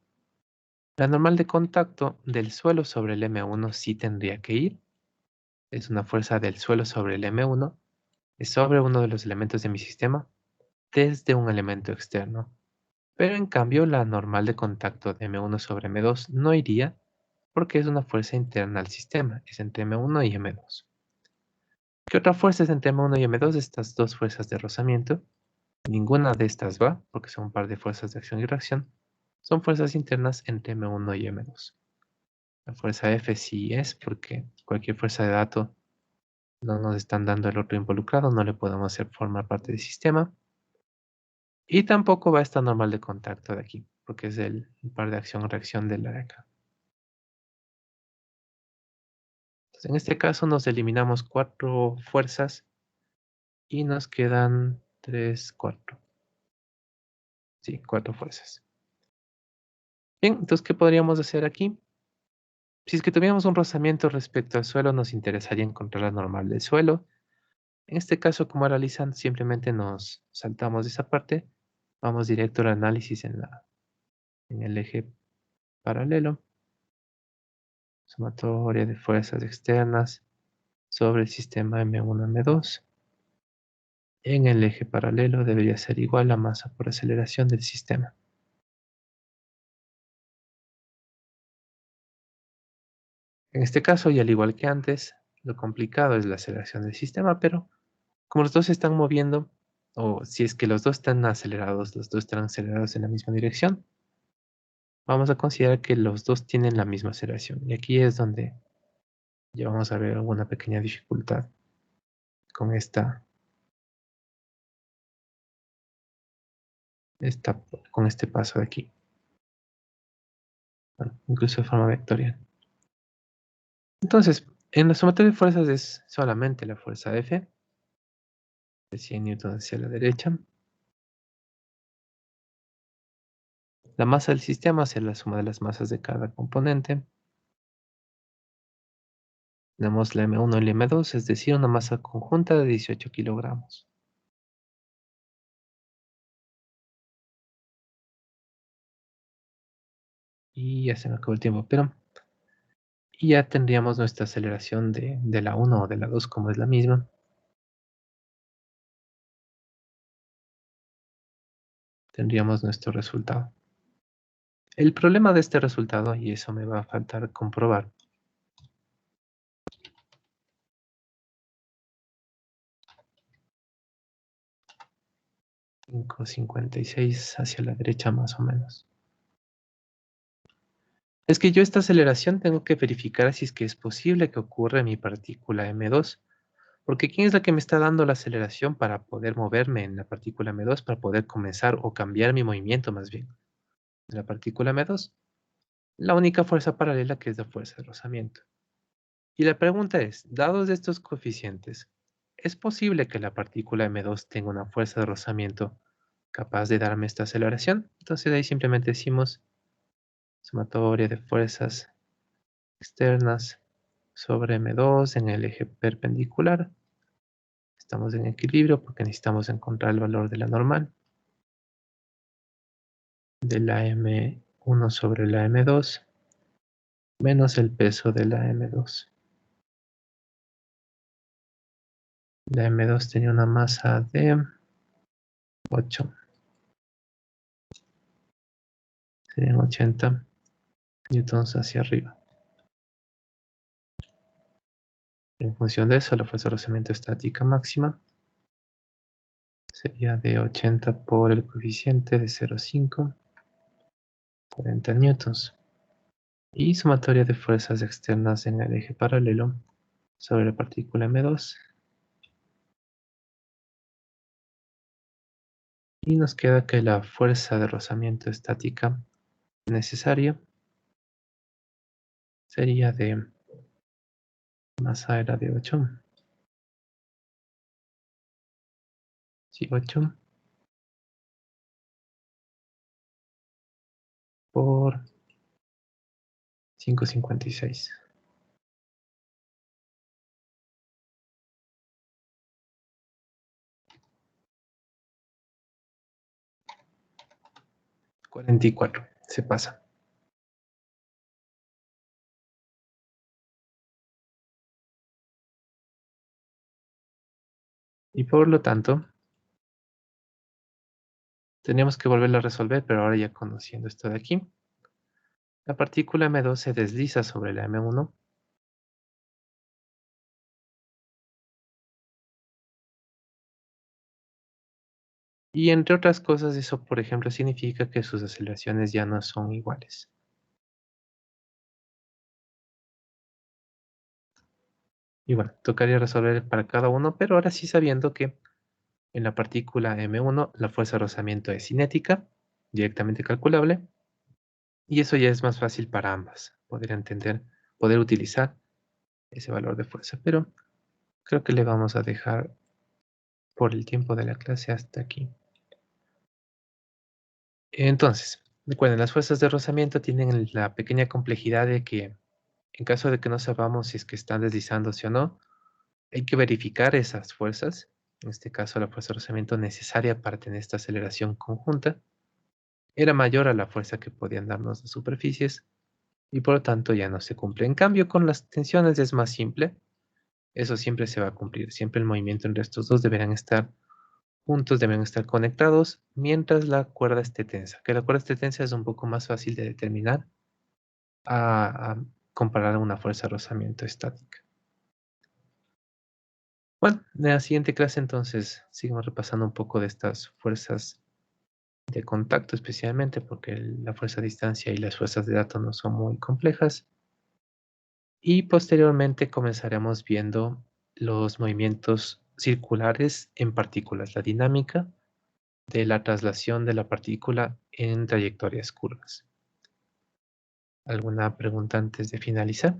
La normal de contacto del suelo sobre el M1 sí tendría que ir. Es una fuerza del suelo sobre el M1. Es sobre uno de los elementos de mi sistema desde un elemento externo. Pero en cambio la normal de contacto de M1 sobre M2 no iría porque es una fuerza interna al sistema. Es entre M1 y M2. ¿Qué otra fuerza es entre M1 y M2? Estas dos fuerzas de rozamiento. Ninguna de estas va, porque son un par de fuerzas de acción y reacción. Son fuerzas internas entre M1 y M2. La fuerza F sí es, porque cualquier fuerza de dato no nos están dando el otro involucrado, no le podemos hacer formar parte del sistema. Y tampoco va esta normal de contacto de aquí, porque es el par de acción-reacción de la de acá. Entonces, en este caso nos eliminamos 4 fuerzas y nos quedan 3, 4. Sí, 4 fuerzas. Bien, entonces, ¿qué podríamos hacer aquí? Si es que tuviéramos un rozamiento respecto al suelo, nos interesaría encontrar la normal del suelo. En este caso, como realizan, simplemente nos saltamos de esa parte. Vamos directo al análisis en el eje paralelo. Sumatoria de fuerzas externas sobre el sistema M1, M2. En el eje paralelo debería ser igual a masa por aceleración del sistema. En este caso, y al igual que antes, lo complicado es la aceleración del sistema, pero como los dos se están moviendo, o si es que los dos están acelerados, los dos están acelerados en la misma dirección, vamos a considerar que los dos tienen la misma aceleración. Y aquí es donde ya vamos a ver alguna pequeña dificultad con con este paso de aquí. Bueno, incluso de forma vectorial. Entonces, en la sumatoria de fuerzas es solamente la fuerza F, de 100 newtons hacia la derecha. La masa del sistema es la suma de las masas de cada componente. Tenemos la M1 y la M2, es decir, una masa conjunta de 18 kilogramos. Y ya se me acabó el tiempo, pero y ya tendríamos nuestra aceleración de la 1 o de la 2, como es la misma. Tendríamos nuestro resultado. El problema de este resultado, y eso me va a faltar comprobar, 5,56 hacia la derecha más o menos. Es que yo esta aceleración tengo que verificar si es que es posible que ocurra en mi partícula M2. Porque ¿quién es la que me está dando la aceleración para poder moverme en la partícula M2, para poder comenzar o cambiar mi movimiento más bien? En la partícula M2, la única fuerza paralela que es la fuerza de rozamiento. Y la pregunta es, dados estos coeficientes, ¿es posible que la partícula M2 tenga una fuerza de rozamiento capaz de darme esta aceleración? Entonces ahí simplemente decimos sumatoria de fuerzas externas sobre M2 en el eje perpendicular. Estamos en equilibrio porque necesitamos encontrar el valor de la normal de la M1 sobre la M2 menos el peso de la M2. La M2 tenía una masa de 8. Serían 80 newtons hacia arriba. En función de eso, la fuerza de rozamiento estática máxima sería de 80 por el coeficiente de 0,5, 40 newtons. Y sumatoria de fuerzas externas en el eje paralelo sobre la partícula M2. Y nos queda que la fuerza de rozamiento estática necesaria sería de masa era de 8. Sí, 8 por 5,56. 44. Se pasa. Y por lo tanto, tenemos que volverlo a resolver, pero ahora ya conociendo esto de aquí. La partícula M2 se desliza sobre la M1. Y entre otras cosas, eso, por ejemplo, significa que sus aceleraciones ya no son iguales. Y bueno, tocaría resolver para cada uno, pero ahora sí sabiendo que en la partícula M1 la fuerza de rozamiento es cinética, directamente calculable, y eso ya es más fácil para ambas, poder entender, poder utilizar ese valor de fuerza. Pero creo que le vamos a dejar por el tiempo de la clase hasta aquí. Entonces, recuerden, las fuerzas de rozamiento tienen la pequeña complejidad de que en caso de que no sepamos si es que están deslizándose o no, hay que verificar esas fuerzas, en este caso la fuerza de rozamiento necesaria para tener esta aceleración conjunta, era mayor a la fuerza que podían darnos las superficies y por lo tanto ya no se cumple. En cambio, con las tensiones es más simple, eso siempre se va a cumplir, siempre el movimiento entre estos dos deberán estar juntos, deben estar conectados mientras la cuerda esté tensa. Que la cuerda esté tensa es un poco más fácil de determinar a comparar a una fuerza de rozamiento estática. Bueno, en la siguiente clase entonces seguimos repasando un poco de estas fuerzas de contacto especialmente porque la fuerza a distancia y las fuerzas de datos no son muy complejas. Y posteriormente comenzaremos viendo los movimientos circulares en partículas, la dinámica de la traslación de la partícula en trayectorias curvas. ¿Alguna pregunta antes de finalizar?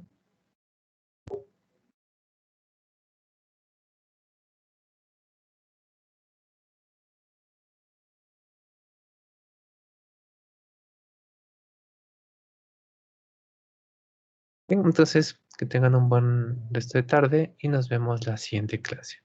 Bien, entonces que tengan un buen resto de tarde y nos vemos la siguiente clase.